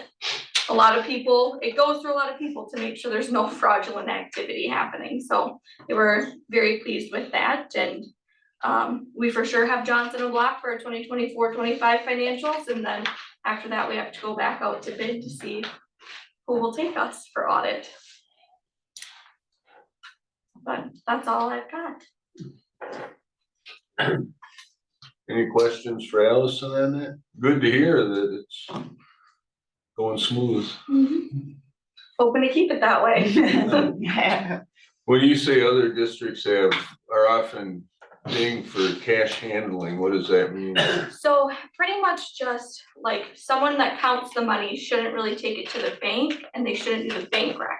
a lot of people. It goes through a lot of people to make sure there's no fraudulent activity happening, so they were very pleased with that. And we for sure have Johnson and Block for our 2024-25 financials, and then after that, we have to go back out to bid to see who will take us for audit. But that's all I've got. Any questions for Allison on that? Good to hear that it's going smooth. Hoping to keep it that way. When you say other districts are often paying for cash handling, what does that mean? So pretty much just like someone that counts the money shouldn't really take it to the bank, and they shouldn't do the bank rec.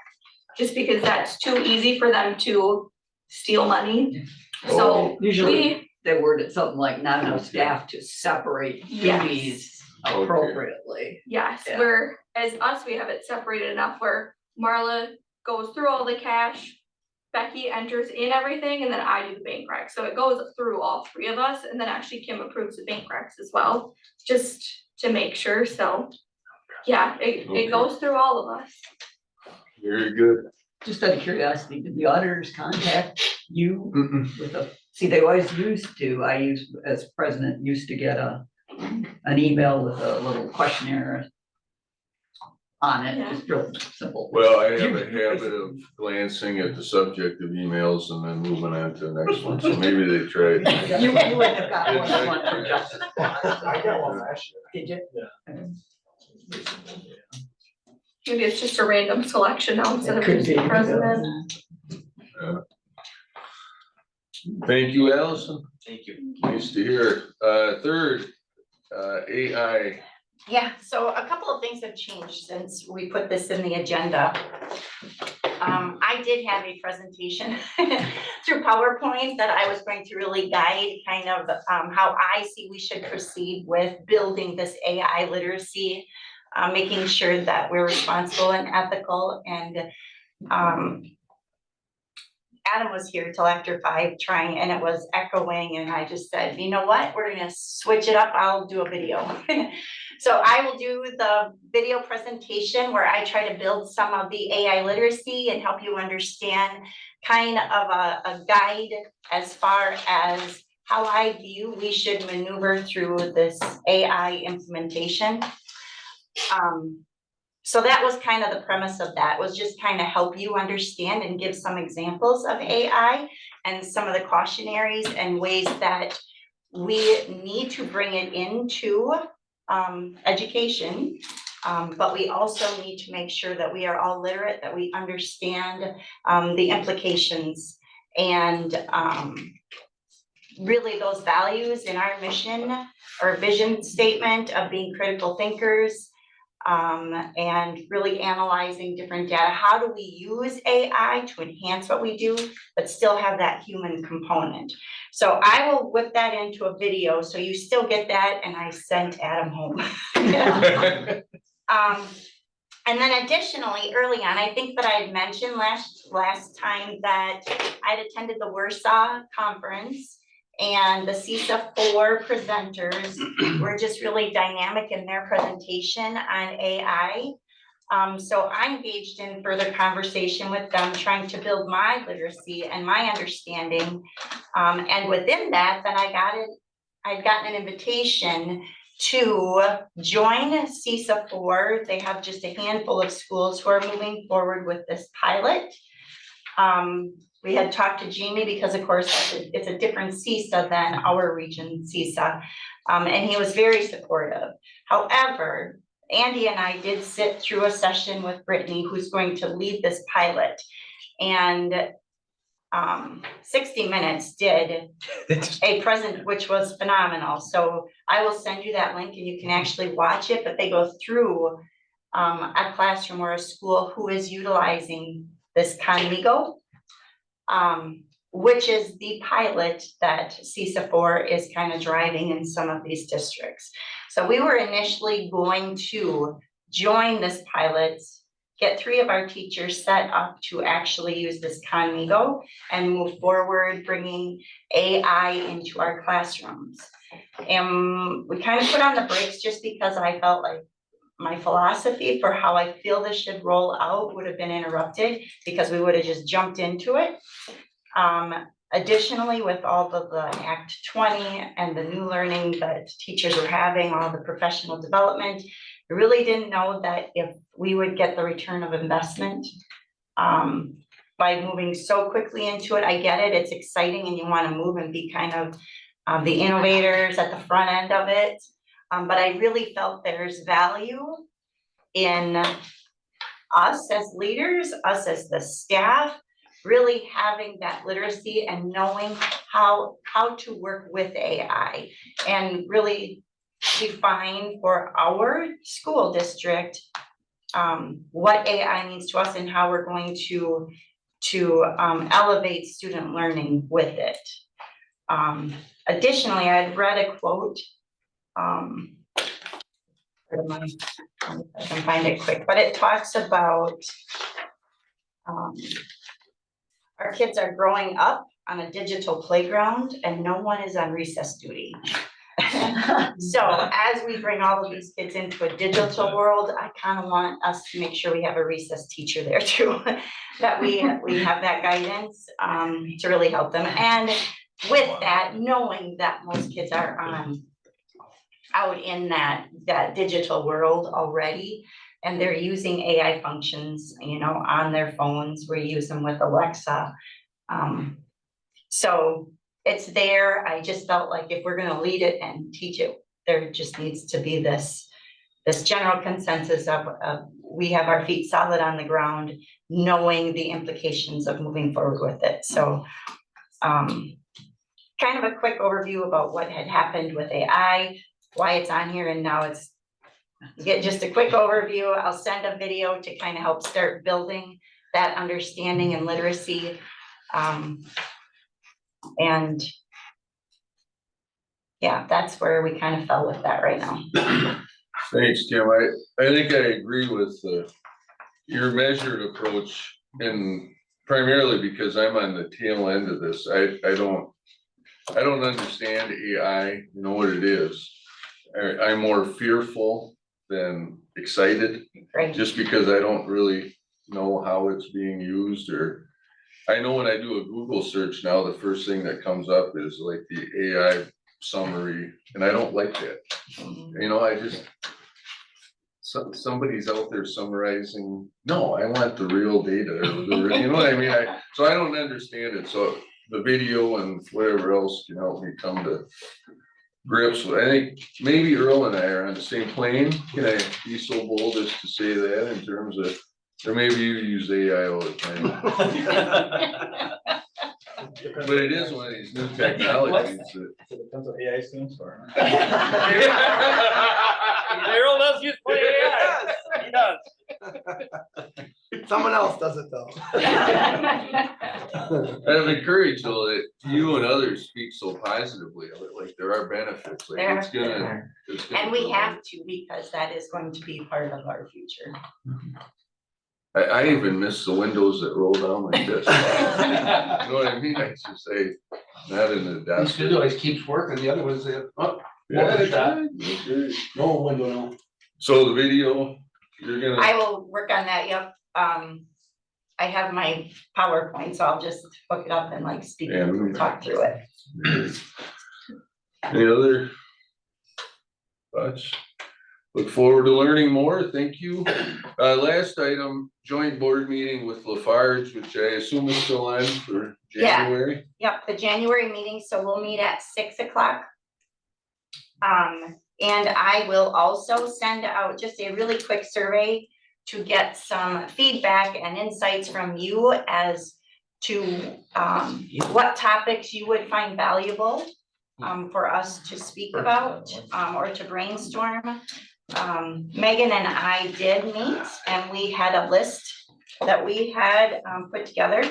just because that's too easy for them to steal money. So Usually they word it something like not enough staff to separate Yes. duties Okay. appropriately. yes, Yeah. where as us, we have it separated enough where Marla goes through all the cash, Becky enters in everything, and then I do the bank recs. So it goes through all three of us, and then actually Kim approves the bank recs as well, just to make sure. So yeah, Okay. it goes through all of us. Very good. Just out of curiosity, did the auditors contact you Mm-mm. with a, see, they always used to, I used, as president, used to get an email with a little questionnaire on it, Yeah. just real simple. Well, I have a habit of glancing at the subject of emails and then moving on to the next one, so maybe they tried. You wouldn't have got one from Justice. I got one last year. Did you? Yeah. Maybe it's just a random selection now instead It of could just be. the president. Thank you, Allison. Thank you. Nice to hear. Third, AI. Yeah, so a couple of things have changed since we put this in the agenda. I did have a presentation through PowerPoint that I was going to really guide kind of how I see we should proceed with building this AI literacy, making sure that we're responsible and ethical. And Adam was here till after 5 trying, and it was echoing, and I just said, you know what, we're gonna switch it up, I'll do a video. So I will do the video presentation where I try to build some of the AI literacy and help you understand kind of a guide as far as how I view we should maneuver through this AI implementation. So that was kind of the premise of that, was just kind of help you understand and give some examples of AI and some of the cautionaries and ways that we need to bring it into education. But we also need to make sure that we are all literate, that we understand the implications and really those values in our mission or vision statement of being critical thinkers. And really analyzing different data. How do we use AI to enhance what we do, but still have that human component? So I will whip that into a video, so you still get that, and I sent Adam home. And then additionally, early on, I think that I had mentioned last time that I'd attended the Warsaw conference. And the CISA 4 presenters were just really dynamic in their presentation on AI. So I engaged in further conversation with them, trying to build my literacy and my understanding. And within that, then I'd gotten an invitation to join CISA 4. They have just a handful of schools who are moving forward with this pilot. We had talked to Jamie because of course it's a different CISA than our region CISA, and he was very supportive. However, Andy and I did sit through a session with Brittany, who's going to lead this pilot, and 60 Minutes did a present, which was phenomenal. So I will send you that link and you can actually watch it, but they go through a classroom or a school who is utilizing this Conmigo, which is the pilot that CISA 4 is kind of driving in some of these districts. So we were initially going to join this pilot, get 3 of our teachers set up to actually use this Conmigo and move forward, bringing AI into our classrooms. And we kind of put on the brakes just because I felt like my philosophy for how I feel this should roll out would have been interrupted because we would have just jumped into it. Additionally, with all of the Act 20 and the new learning that teachers are having, all the professional development, I really didn't know that if we would get the return of investment by moving so quickly into it. I get it, it's exciting and you want to move and be kind of the innovators at the front end of it. But I really felt there's value in us as leaders, us as the staff, really having that literacy and knowing how to work with AI and really define for our school district what AI means to us and how we're going to elevate student learning with it. Additionally, I'd read a quote, where am I? I can find it quick, but it talks about our kids are growing up on a digital playground and no one is on recess duty. So as we bring all of these kids into a digital world, I kind of want us to make sure we have a recess teacher there too. That we have that guidance to really help them. And with that, knowing that most kids are out in that digital world already, and they're using AI functions, you know, on their phones. We use them with Alexa. So it's there. I just felt like if we're gonna lead it and teach it, there just needs to be this general consensus of we have our feet solid on the ground, knowing the implications of moving forward with it. So kind of a quick overview about what had happened with AI, why it's on here, and now it's get just a quick overview. I'll send a video to kind of help start building that understanding and literacy. And yeah, that's where we kind of fell with that right now. Thanks, Kim. I think I agree with your measured approach, and primarily because I'm on the tail end of this. I don't understand AI, you know what it is. I'm more fearful than excited, Right. just because I don't really know how it's being used. Or I know when I do a Google search now, the first thing that comes up is like the AI summary, and I don't like that. You know, I just, somebody's out there summarizing. No, I want the real data, or you know what I mean? So I don't understand it. So the video and whatever else can help me come to grips with. I think maybe Earl and I are on the same plane. Can I be so bold as to say that in terms of, or maybe you use AI all the time, but it is one of these new technologies that. It depends what AI stands for. Daryl does use AI. He does. Someone else does it though. I'm encouraged though that you and others speak so positively of it, like there are benefits, like it's gonna. And we have to, because that is going to be part of our future. I even miss the windows that roll down like this. You know what I mean? I should say, not in the This desk. video always keeps working, the other ones, oh, Yeah. no window, no. So the video, you're gonna. I will work on that, yep. I have my PowerPoint, so I'll just hook it up and like speak, Yeah, we- talk through it. Any other thoughts? Look forward to learning more. Thank you. Last item, joint board meeting with Lafarge, which I assume is still on for Yeah. January. Yep, the January meeting, so we'll meet at 6 o'clock. And I will also send out just a really quick survey to get some feedback and insights from you as to what topics you would find valuable for us to speak about or to brainstorm. Megan and I did meet and we had a list that we had put together.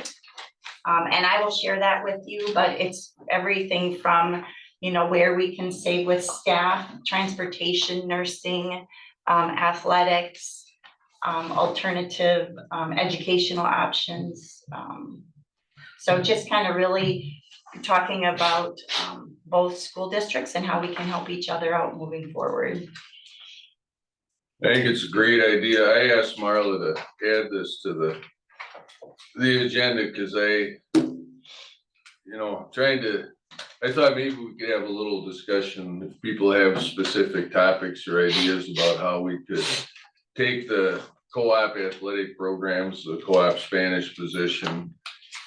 And I will share that with you, but it's everything from, you know, where we can save with staff, transportation, nursing, athletics, alternative educational options. So just kind of really talking about both school districts and how we can help each other out moving forward. I think it's a great idea. I asked Marla to add this to the agenda, because I thought maybe we could have a little discussion if people have specific topics or ideas about how we could take the co-op athletic programs, the co-op Spanish position,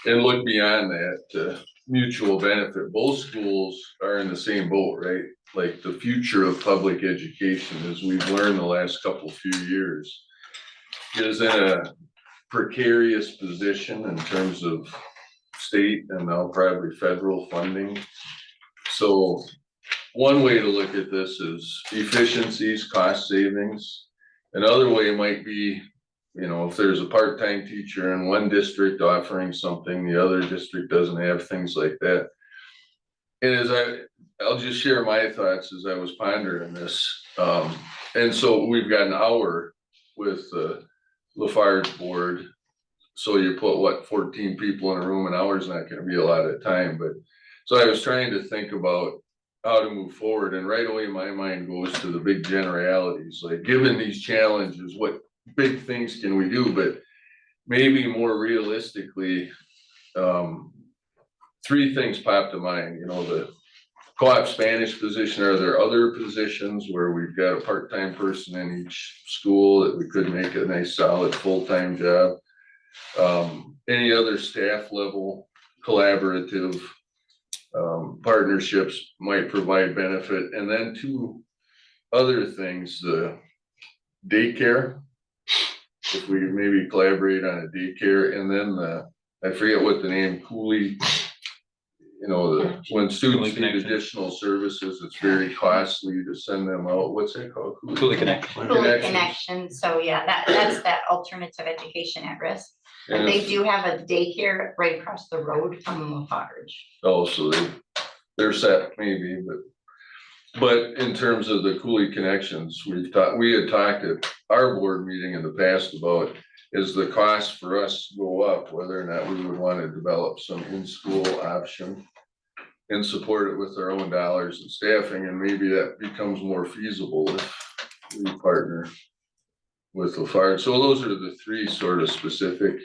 and look beyond that to mutual benefit. Both schools are in the same boat, right? Like the future of public education, as we've learned the last few years, is in a precarious position in terms of state and now probably federal funding. So one way to look at this is efficiencies, cost savings, Another way might be, you know, if there's a part-time teacher in one district offering something, the other district doesn't have, things like that. And I'll just share my thoughts as I was pondering this. And so we've got an hour with the Lafarge board. So you put what, 14 people in a room, an hour's not gonna be a lot of time, but, so I was trying to think about how to move forward, and right away my mind goes to the big generalities, like given these challenges, what big things can we do? But maybe more realistically, three things pop to mind, you know, the co-op Spanish position. Are there other positions where we've got a part-time person in each school that we could make a nice solid full-time job? Any other staff level collaborative partnerships might provide benefit. And then two other things, the daycare, if we maybe collaborate on a daycare, and then I forget what the name, Cooley, you know, when students need Connection. additional services, it's very costly to send them out. What's that called? Cooley Connection. Fully Connection. connection, so yeah, that's that alternative education at risk. But And they if- do have a daycare right across the road from Lafarge. Oh, so they're set maybe, but in terms of the Cooley connections, we had talked at our board meeting in the past about, is the cost for us go up, whether or not we would want to develop some in-school option and support it with our own dollars and staffing, and maybe that becomes more feasible if we partner with Lafarge. So those are the three sort of specific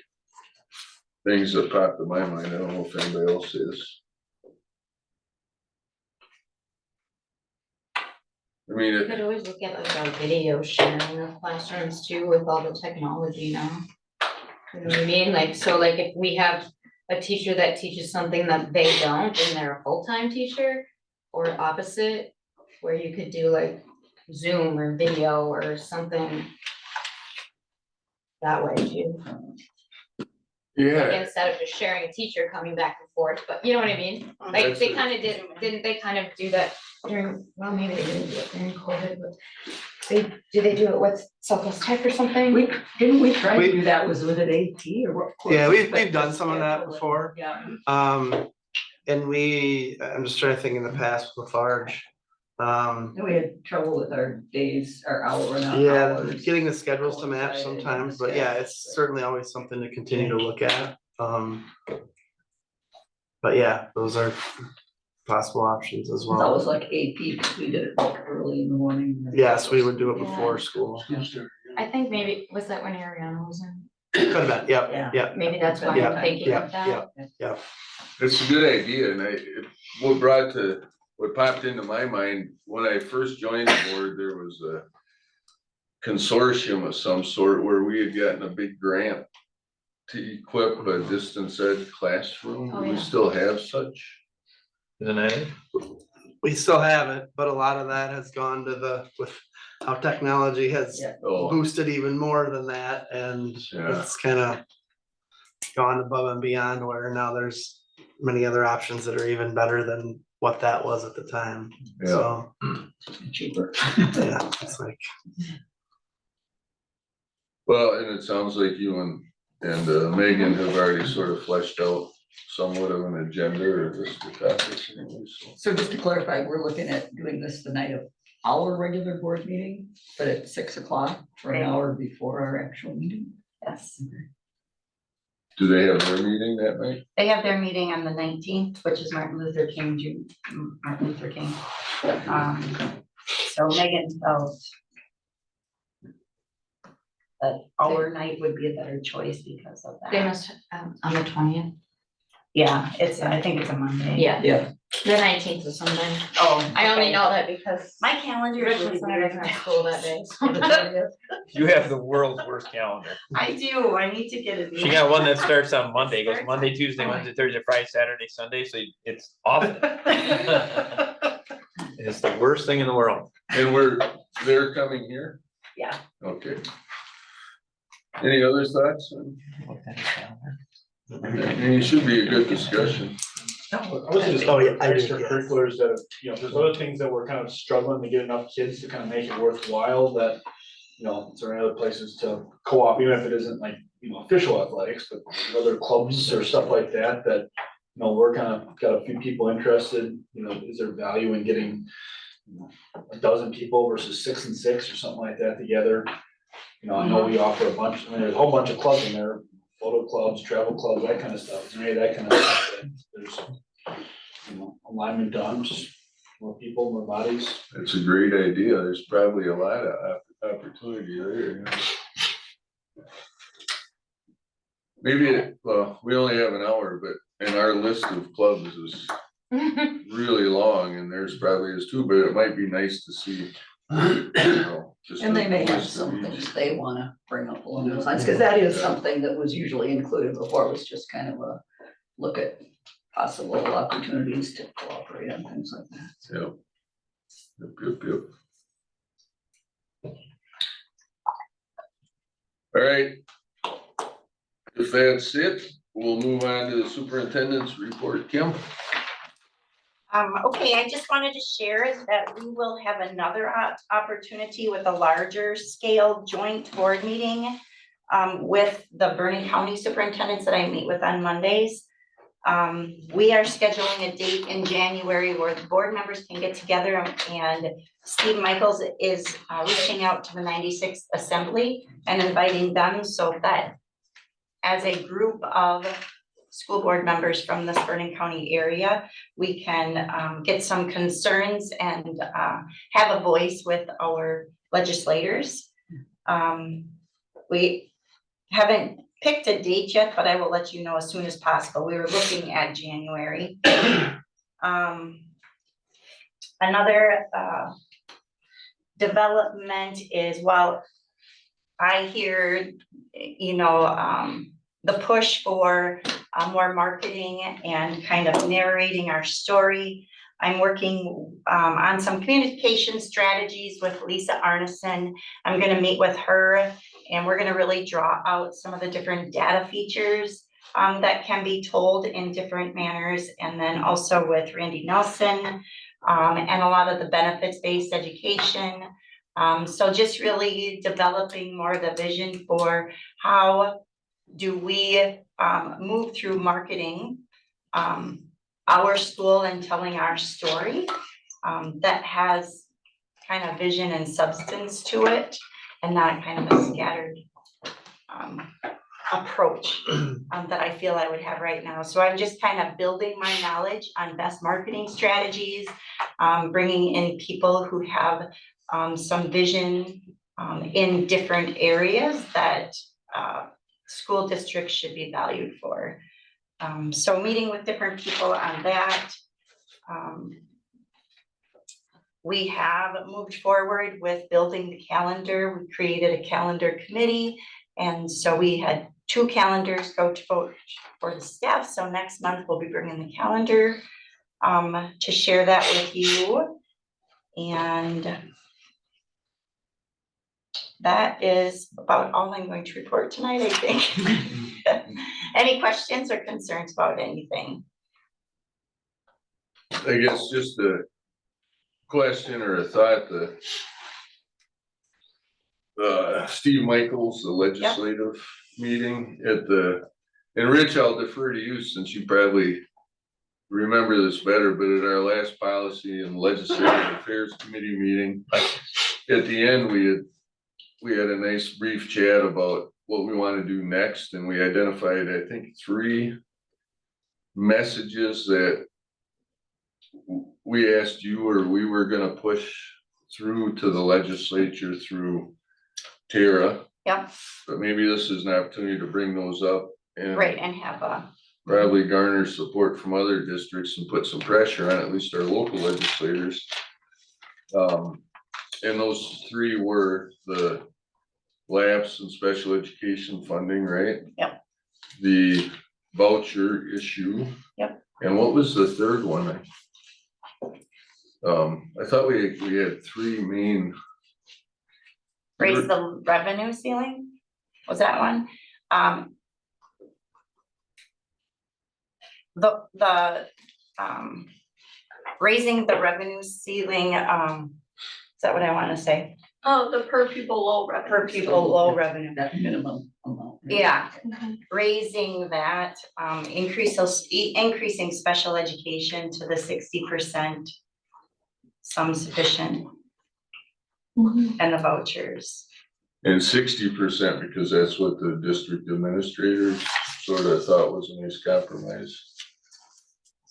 things that popped in my mind. I don't know if anybody else is. I mean, You could always look at like a video sharing of classrooms too with all the technology now. You know what I mean? Like, so like if we have a teacher that teaches something that they don't and they're a full-time teacher, or opposite, where you could do like Zoom or video or something that way too. yeah, Instead of just sharing a teacher coming back and forth, but you know what I mean? Like That's they it. kind of didn't they kind of do that during, well, maybe they didn't do it during COVID, but they do it with Southwest Tech or something? Didn't we try We- to do that, was it AP or what? Yeah, we've done some of that before. Yeah. And I'm just trying to think in the past with Lafarge. And we had trouble with our days, our hour and Yeah, hours. getting the schedules to match coinciding with sometimes, the but yeah, schedule. it's certainly always something to continue to look at. But yeah, those are possible options as That well. was like AP, because we did it like early in the morning. Yes, we would do it Yeah. before school. I think maybe, was that when Ariana was in? Could have been, yep, Yeah. yep. Maybe that's why Yeah, I'm thinking yeah, of that. yeah. it's a good idea, and what popped into my mind, when I first joined the board, there was a consortium of some sort where we had gotten a big grant to equip a distance ed classroom. Oh, Do we yeah. still have such? Isn't that it? We still have it, but a lot of that has gone to with how technology has Yeah. Oh, boosted even more than that, and Yeah. it's kind of gone above and beyond where now there's many other options that are even better than what that was at the time. yeah, So, Cheaper. yeah, it's like, well, and it sounds like you and Megan have already sort of fleshed out somewhat of an agenda or just the topics anyway, so. So just to clarify, we're looking at doing this the night of our regular board meeting, but at 6 o'clock for an Right. hour before our actual meeting. Yes, Do they have their meeting that night? they have their meeting on the 19th, which is Martin Luther King, Martin Luther King. So Megan felt that our night would be a better choice because of They that. must, on the 20th. Yeah, I think it's a Monday. Yeah, Yeah. the 19th is Sunday. Oh, I only okay. know that because My calendar is Richmond really Center weird. doesn't have school that day. so- You have the world's worst calendar. I do, I need to get it. She got one that starts on Monday, it goes Monday, Tuesday, Wednesday, Thursday, Friday, Saturday, Sunday, so it's awful. It's the worst thing in the world. And they're coming here? Yeah. Okay. Any other thoughts? It should be a good discussion. I was just Oh, yeah, I do, extracurriculars that, you know, there's other things that we're kind of struggling to get enough kids to kind of make it worthwhile, that you know, is there any other places to co-op, even if it isn't like, you know, official athletics, but other clubs or stuff like that, that, you know, we're kind of got a few people interested, you know, is there value in getting, you know, a dozen people versus 6 and 6 or something like that together? You know, I know we offer a bunch, I mean, there's a whole bunch of clubs in there, photo clubs, travel clubs, that kind of stuff, is there any of that kind of stuff that there's, you know, alignment done, just more people, more bodies? It's a great idea. There's probably a lot of opportunity there. You know. Maybe, well, we only have an hour, but in our list of clubs is really long and there's probably is too, but it might be nice to see. You know, just And they a may have list of some each. things they wanna bring up along those lines, cause that is something that was usually included before, was just kind of a look at possible opportunities to cooperate on things like that. So, Yep. All right. If that's it, we'll move on to the superintendent's report. Kim? Okay, I just wanted to share that we will have another opportunity with a larger scale joint board meeting with the Vernon County superintendents that I meet with on Mondays. We are scheduling a date in January where the board members can get together, and Steve Michaels is reaching out to the 96th Assembly and inviting them so that as a group of school board members from the Vernon County area, we can get some concerns and have a voice with our legislators. We haven't picked a date yet, but I will let you know as soon as possible. We were looking at January. Another development is, while I hear, you know, the push for more marketing and kind of narrating our story, I'm working on some communication strategies with Lisa Arneson. I'm gonna meet with her and we're gonna really draw out some of the different data features that can be told in different manners. And then also with Randy Nelson and a lot of the benefits-based education. So just really developing more of the vision for how do we move through marketing our school and telling our story that has kind of vision and substance to it, and not kind of a scattered approach that I feel I would have right now. So I'm just kind of building my knowledge on best marketing strategies, bringing in people who have some vision in different areas that school districts should be valued for. So meeting with different people on that. We have moved forward with building the calendar. We created a calendar committee. And so we had 2 calendars go to vote for the staff. So next month we'll be bringing the calendar to share that with you. And that is about all I'm going to report tonight, I think. Any questions or concerns about anything? I guess just a question or a thought, Steve Michaels, the legislative meeting at and Rich, I'll defer to you since you probably remember this better, but at our last policy and legislative affairs committee meeting, at the end, we had a nice brief chat about what we want to do next, and we identified, I think, 3 messages that we asked you or we were gonna push through to the legislature through Tara. Yep, But maybe this is an opportunity to bring those up and right, and have a, probably garner support from other districts and put some pressure on at least our local legislators. And those 3 were the lapse and special education funding, right? Yep. The voucher issue. Yep. And what was the third one? I thought we had 3 main. raise the revenue ceiling, was that one? The raising the revenue ceiling, is that what I wanna say? Oh, the per pupil low revenue. per pupil low revenue. That minimum amount. right? Yeah, Mhm. raising that, increasing special education to the 60%. Some sufficient and the vouchers. And 60% because that's what the district administrator sort of thought was a nice compromise.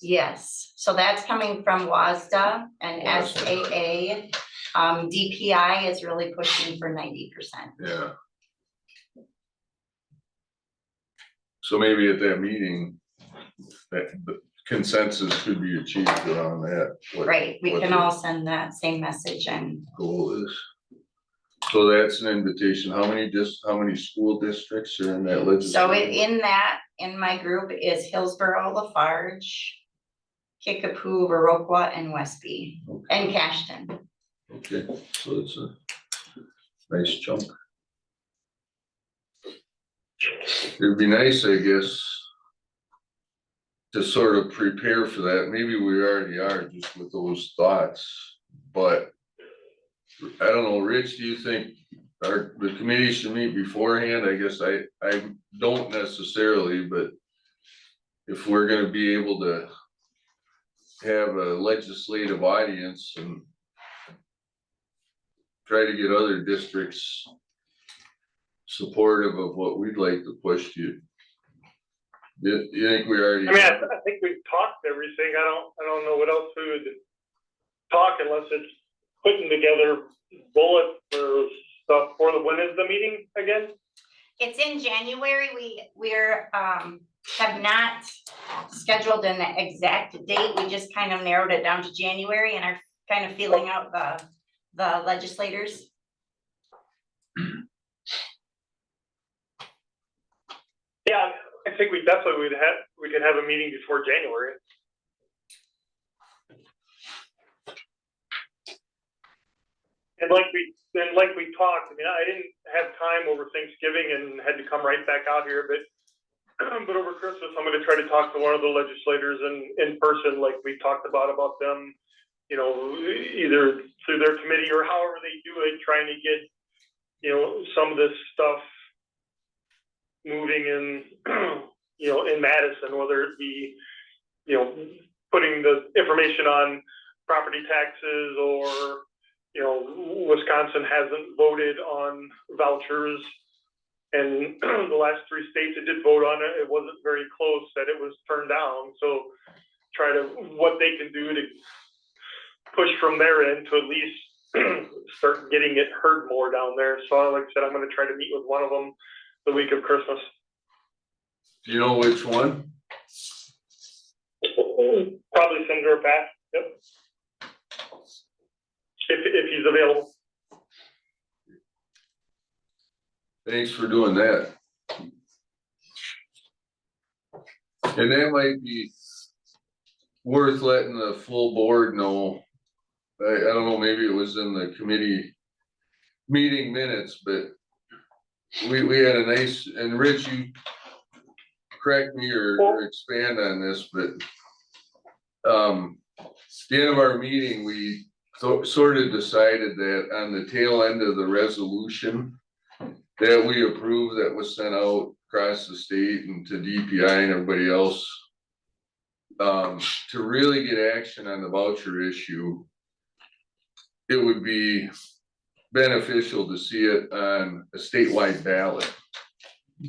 Yes, so that's coming from WASDA and WASDA. SAA. DPI is really pushing for 90%. Yeah. So maybe at that meeting, that the consensus could be achieved around that. what- Right, we what can the all send that same message and Goal is. So that's an invitation. How many school districts are in that so legislation? in my group is Hillsborough, Lafarge, Kickapoo, Viroqua, and Westby, and Cashton. Okay, so it's a nice chunk. It'd be nice, I guess, to sort of prepare for that. Maybe we already are just with those thoughts, but I don't know, Rich, do you think the committee should meet beforehand? I guess I don't necessarily, but if we're gonna be able to have a legislative audience and try to get other districts supportive of what we'd like to push to. You think we already? I mean, I think we've talked everything. I don't know what else we would talk unless it's putting together bullets or stuff for when is the meeting again? It's in January, we're have not scheduled an exact date, we just kind of narrowed it down to January and are kind of feeling out the legislators. Yeah, I think we definitely we could have a meeting before January. And like we talked, I mean, I didn't have time over Thanksgiving and had to come right back out here, but over Christmas, I'm gonna try to talk to one of the legislators in person, like we talked about them, you know, either through their committee or however they do it, trying to get, you know, some of this stuff moving in, you know, in Madison, whether it be, you know, putting the information on property taxes or, you know, Wisconsin hasn't voted on vouchers. And the last 3 states that did vote on it, it wasn't very close that it was turned down. So try to, what they can do to push from their end to at least start getting it heard more down there. So like I said, I'm gonna try to meet with one of them the week of Christmas. Do you know which one? Probably Senator Pat, yep. If he's available. Thanks for doing that. And that might be worth letting the full board know. I don't know, maybe it was in the committee meeting minutes, but we had a nice, and Rich, you correct me or expand on this, but the end of our meeting, we sort of decided that on the tail end of the resolution that we approved that was sent out across the state and to DPI and everybody else, to really get action on the voucher issue, it would be beneficial to see it on a statewide ballot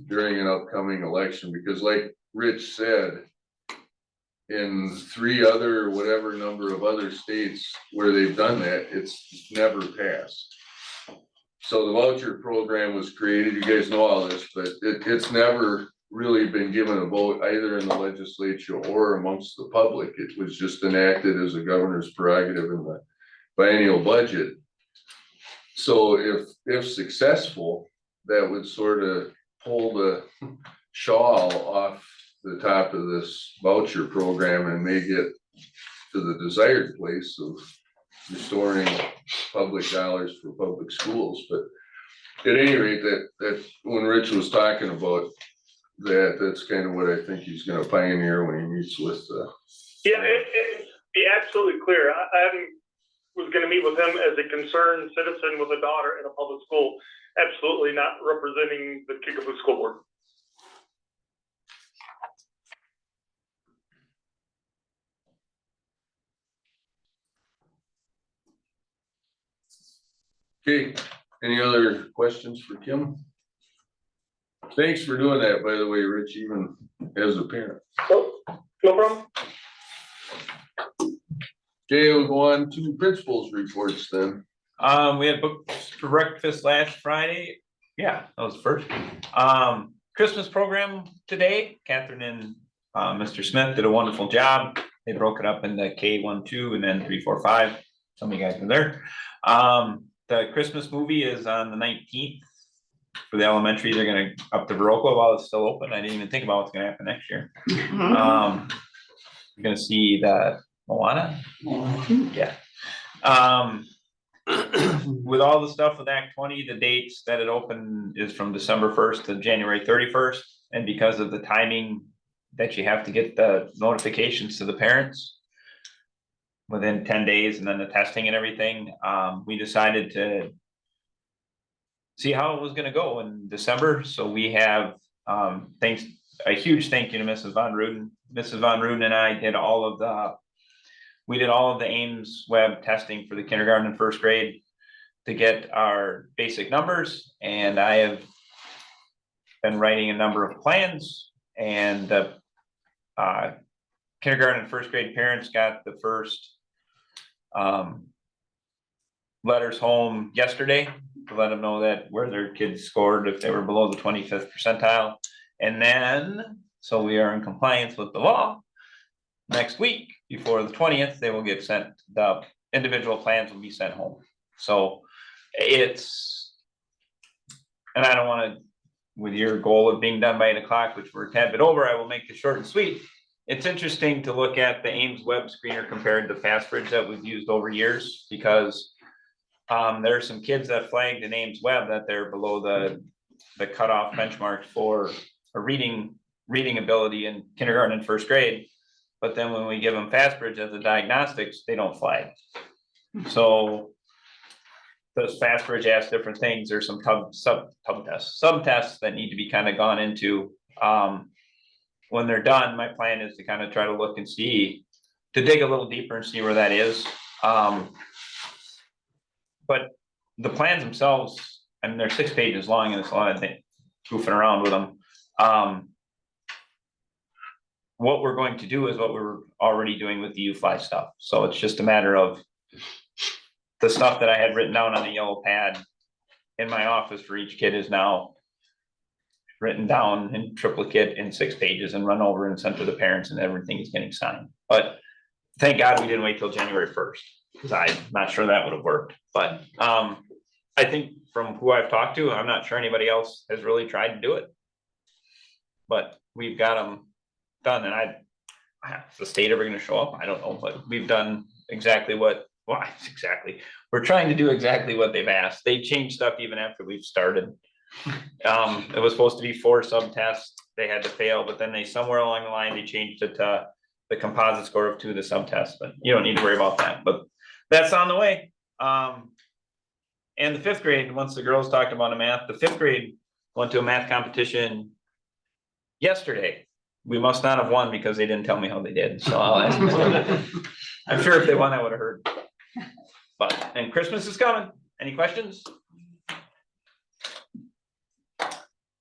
during an upcoming election, because like Rich said, in 3 other, whatever number of other states where they've done that, it's never passed. So the voucher program was created, you guys know all this, but it's never really been given a vote either in the legislature or amongst the public. It was just enacted as a governor's prerogative in the biennial budget. So if successful, that would sort of pull the shawl off the top of this voucher program and may get to the desired place of restoring public dollars for public schools. But at any rate, that when Rich was talking about that, that's kind of what I think he's gonna pioneer when he meets with Yeah, be absolutely clear. was gonna meet with him as a concerned citizen with a daughter in a public school. Absolutely not representing the Kickapoo School Board. Okay, any other questions for Kim? Thanks for doing that, by the way, Rich, even as a parent. No problem. Okay, we'll go on to principals reports then. We had booked for breakfast last Friday. Yeah, that was the first. Christmas program today. Catherine and Mr. Smith did a wonderful job. They broke it up into K1, 2, and then 3, 4, 5. Some of you guys were there. The Christmas movie is on the 19th. For the elementary, they're gonna up to Baroque while it's still open. I didn't even think about what's gonna happen next year. You're gonna see the Moana. Yeah. With all the stuff with Act 20, the dates that it opened is from December 1st to January 31st. And because of the timing that you have to get the notifications to the parents within 10 days and then the testing and everything, we decided to see how it was gonna go in December. So we have, a huge thank you to Mrs. Von Ruden. Mrs. Von Ruden and I did all of the Ames web testing for the kindergarten and first grade to get our basic numbers. And I have been writing a number of plans, and the kindergarten and first grade parents got the first letters home yesterday to let them know that where their kids scored, if they were below the 25th percentile. And then, so we are in compliance with the law. Next week, before the 20th, they will get sent, the individual plans will be sent home. So it's, and I don't wanna, with your goal of being done by 8 o'clock, which we're a tad bit over, I will make this short and sweet. It's interesting to look at the Ames web screener compared to FastBridge that we've used over years, because there are some kids that flagged in Ames web that they're below the cutoff benchmark for a reading ability in kindergarten and first grade. But then when we give them FastBridge as a diagnostics, they don't flag. So those FastBridge ask different things. There's some sub-tests that need to be kind of gone into. When they're done, my plan is to kind of try to look and see, to dig a little deeper and see where that is. But the plans themselves, I mean, they're 6 pages long, and it's a lot of things goofing around with them. What we're going to do is what we were already doing with the U-Fly stuff. So it's just a matter of the stuff that I had written down on the yellow pad in my office for each kid is now written down in triplicate in 6 pages and run over and sent to the parents, and everything is getting signed. But thank God we didn't wait till January 1st, because I'm not sure that would have worked. But I think from who I've talked to, I'm not sure anybody else has really tried to do it. But we've got them done, and is the state ever gonna show up? I don't know, but we've done exactly what, we're trying to do exactly what they've asked. They changed stuff even after we've started. It was supposed to be 4 sub-tests, they had to fail, but then they, somewhere along the line, they changed it to the composite score of 2 of the sub-tests, but you don't need to worry about that, but that's on the way. And the 5th grade, once the girls talked about a math, the 5th grade went to a math competition yesterday. We must not have won because they didn't tell me how they did, so I'll ask them. I'm sure if they won, I would have heard. But, and Christmas is coming. Any questions?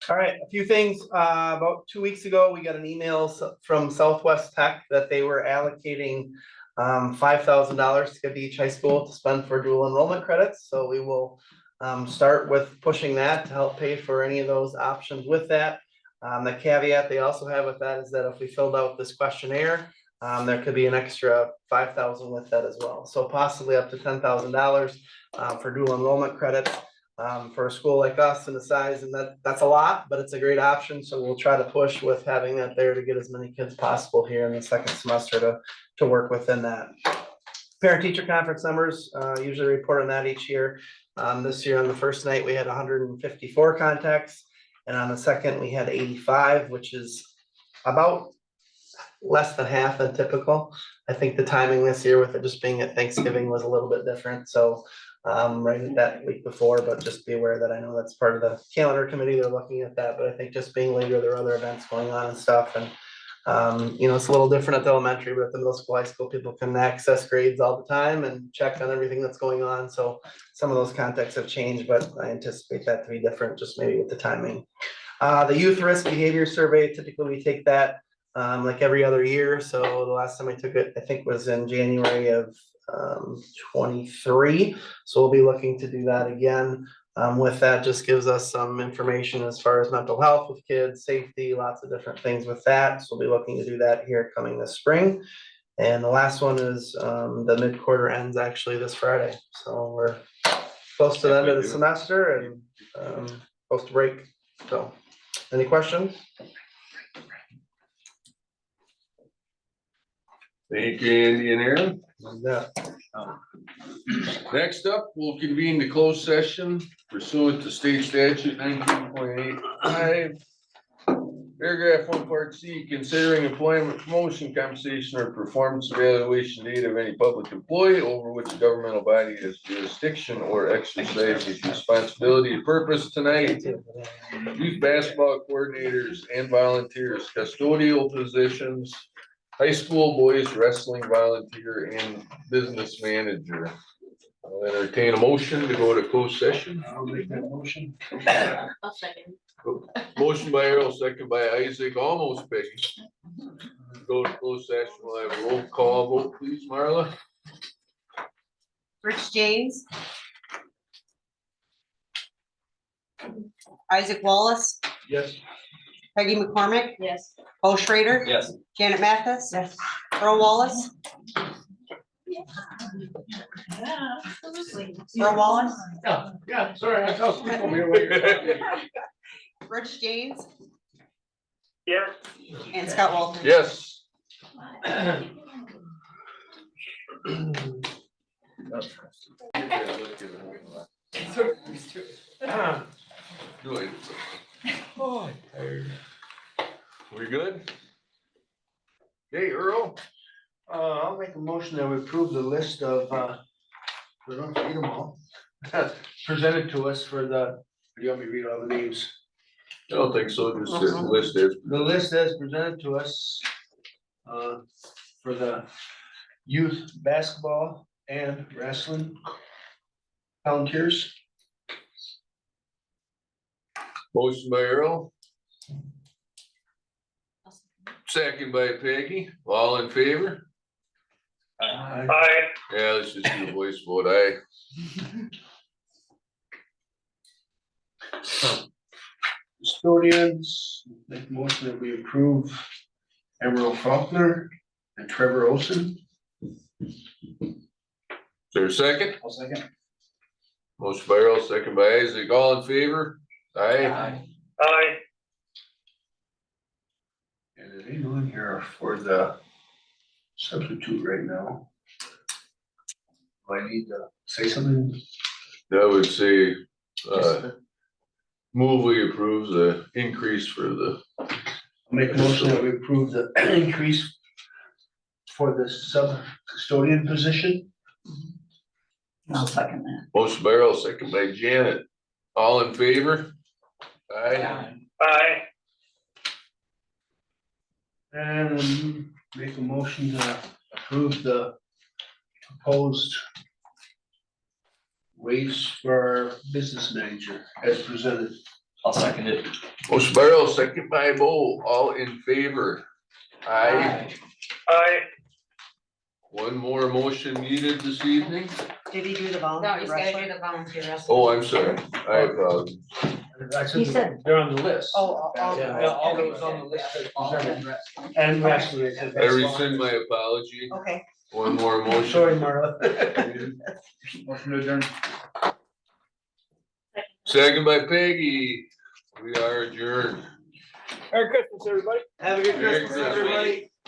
All right, a few things. About 2 weeks ago, we got an email from Southwest Tech that they were allocating $5,000 to each high school to spend for dual enrollment credits. So we will start with pushing that to help pay for any of those options with that. The caveat they also have with that is that if we filled out this questionnaire, there could be an extra $5,000 with that as well. So possibly up to $10,000 for dual enrollment credits for a school like us and the size, and that's a lot, but it's a great option. So we'll try to push with having that there to get as many kids possible here in the second semester to work within that. Parent teacher conference numbers, usually report on that each year. This year on the first night, we had 154 contacts. And on the second, we had 85, which is about less than half than typical. I think the timing this year with it just being at Thanksgiving was a little bit different, so right at that week before, but just be aware that I know that's part of the calendar committee, they're looking at that, but I think just being later, there are other events going on and stuff, and you know, it's a little different at the elementary, but at the middle school, high school, people can access grades all the time and check on everything that's going on, so some of those contexts have changed, but I anticipate that to be different, just maybe with the timing. The youth risk behavior survey, typically we take that like every other year, so the last time I took it, I think was in January of 23, so we'll be looking to do that again. With that, just gives us some information as far as mental health with kids, safety, lots of different things with that, so we'll be looking to do that here coming this spring. And the last one is the mid-quarter ends actually this Friday, so we're close to the end of the semester and close to break, so any questions? Thank you, Andy and Aaron. Yeah. Next up, we'll convene the closed session pursuant to state statute 19.85. Paragraph 1, part C, considering employment, promotion, compensation, or performance evaluation data of any public employee over which a governmental body has jurisdiction or exercises responsibility and purpose tonight. Youth basketball coordinators and volunteers, custodial positions, high school boys wrestling volunteer, and business manager. I'll entertain a motion to go to closed session. I'll make that motion. I'll second. Motion by Earl, second by Isaac, almost Peggy. Go to closed session, we'll have a roll call vote, please, Marla. Rich James. Isaac Wallace, Yes. Peggy McCormick, Yes. Bo Schrader, Yes. Janet Mathis, Yes. Earl Wallace, Earl Wallace, Yeah, sorry, I thought people were here. Rich James, Yes. and Scott Walton. Yes. Do it. Oh, I'm tired. We good? Hey, Earl. I'll make a motion that we approve the list of, we don't read them all. Presented to us for the, do you want me to read all the names? I don't think so, just list it. The list as presented to us, for the youth basketball and wrestling volunteers. Motion by Earl. Second by Peggy, all in favor? Aye. Yeah, let's just do a voice vote, aye. Custodians, make a motion that we approve Emerald Faulkner and Trevor Olson. Is there a second? I'll second. Motion by Earl, second by Isaac, all in favor? Aye. Aye. And there ain't one here for the substitute right now. Do I need to say something? I would say, move we approve the increase for the, Make a motion that we approve the increase for the sub custodian position. I'll second that. motion by Earl, second by Janet, all in favor? Aye. Aye. And make a motion to approve the proposed wage for our business manager as presented. I'll second it. Motion by Earl, second by Bo, all in favor? Aye. Aye. One more motion needed this evening? Did he do the No, volunteer you gotta wrestling? do the volunteer wrestling. Oh, I'm sorry, I apologize. He said- They're on the list. Oh, Yeah, all those on the list are presented. And wrestling. I rescind my apology, okay. one more motion. Sorry, Marla. Motion to adjourn. Second by Peggy, we are adjourned. Merry Christmas, everybody. Have a good Merry Christmas, Christmas. everybody.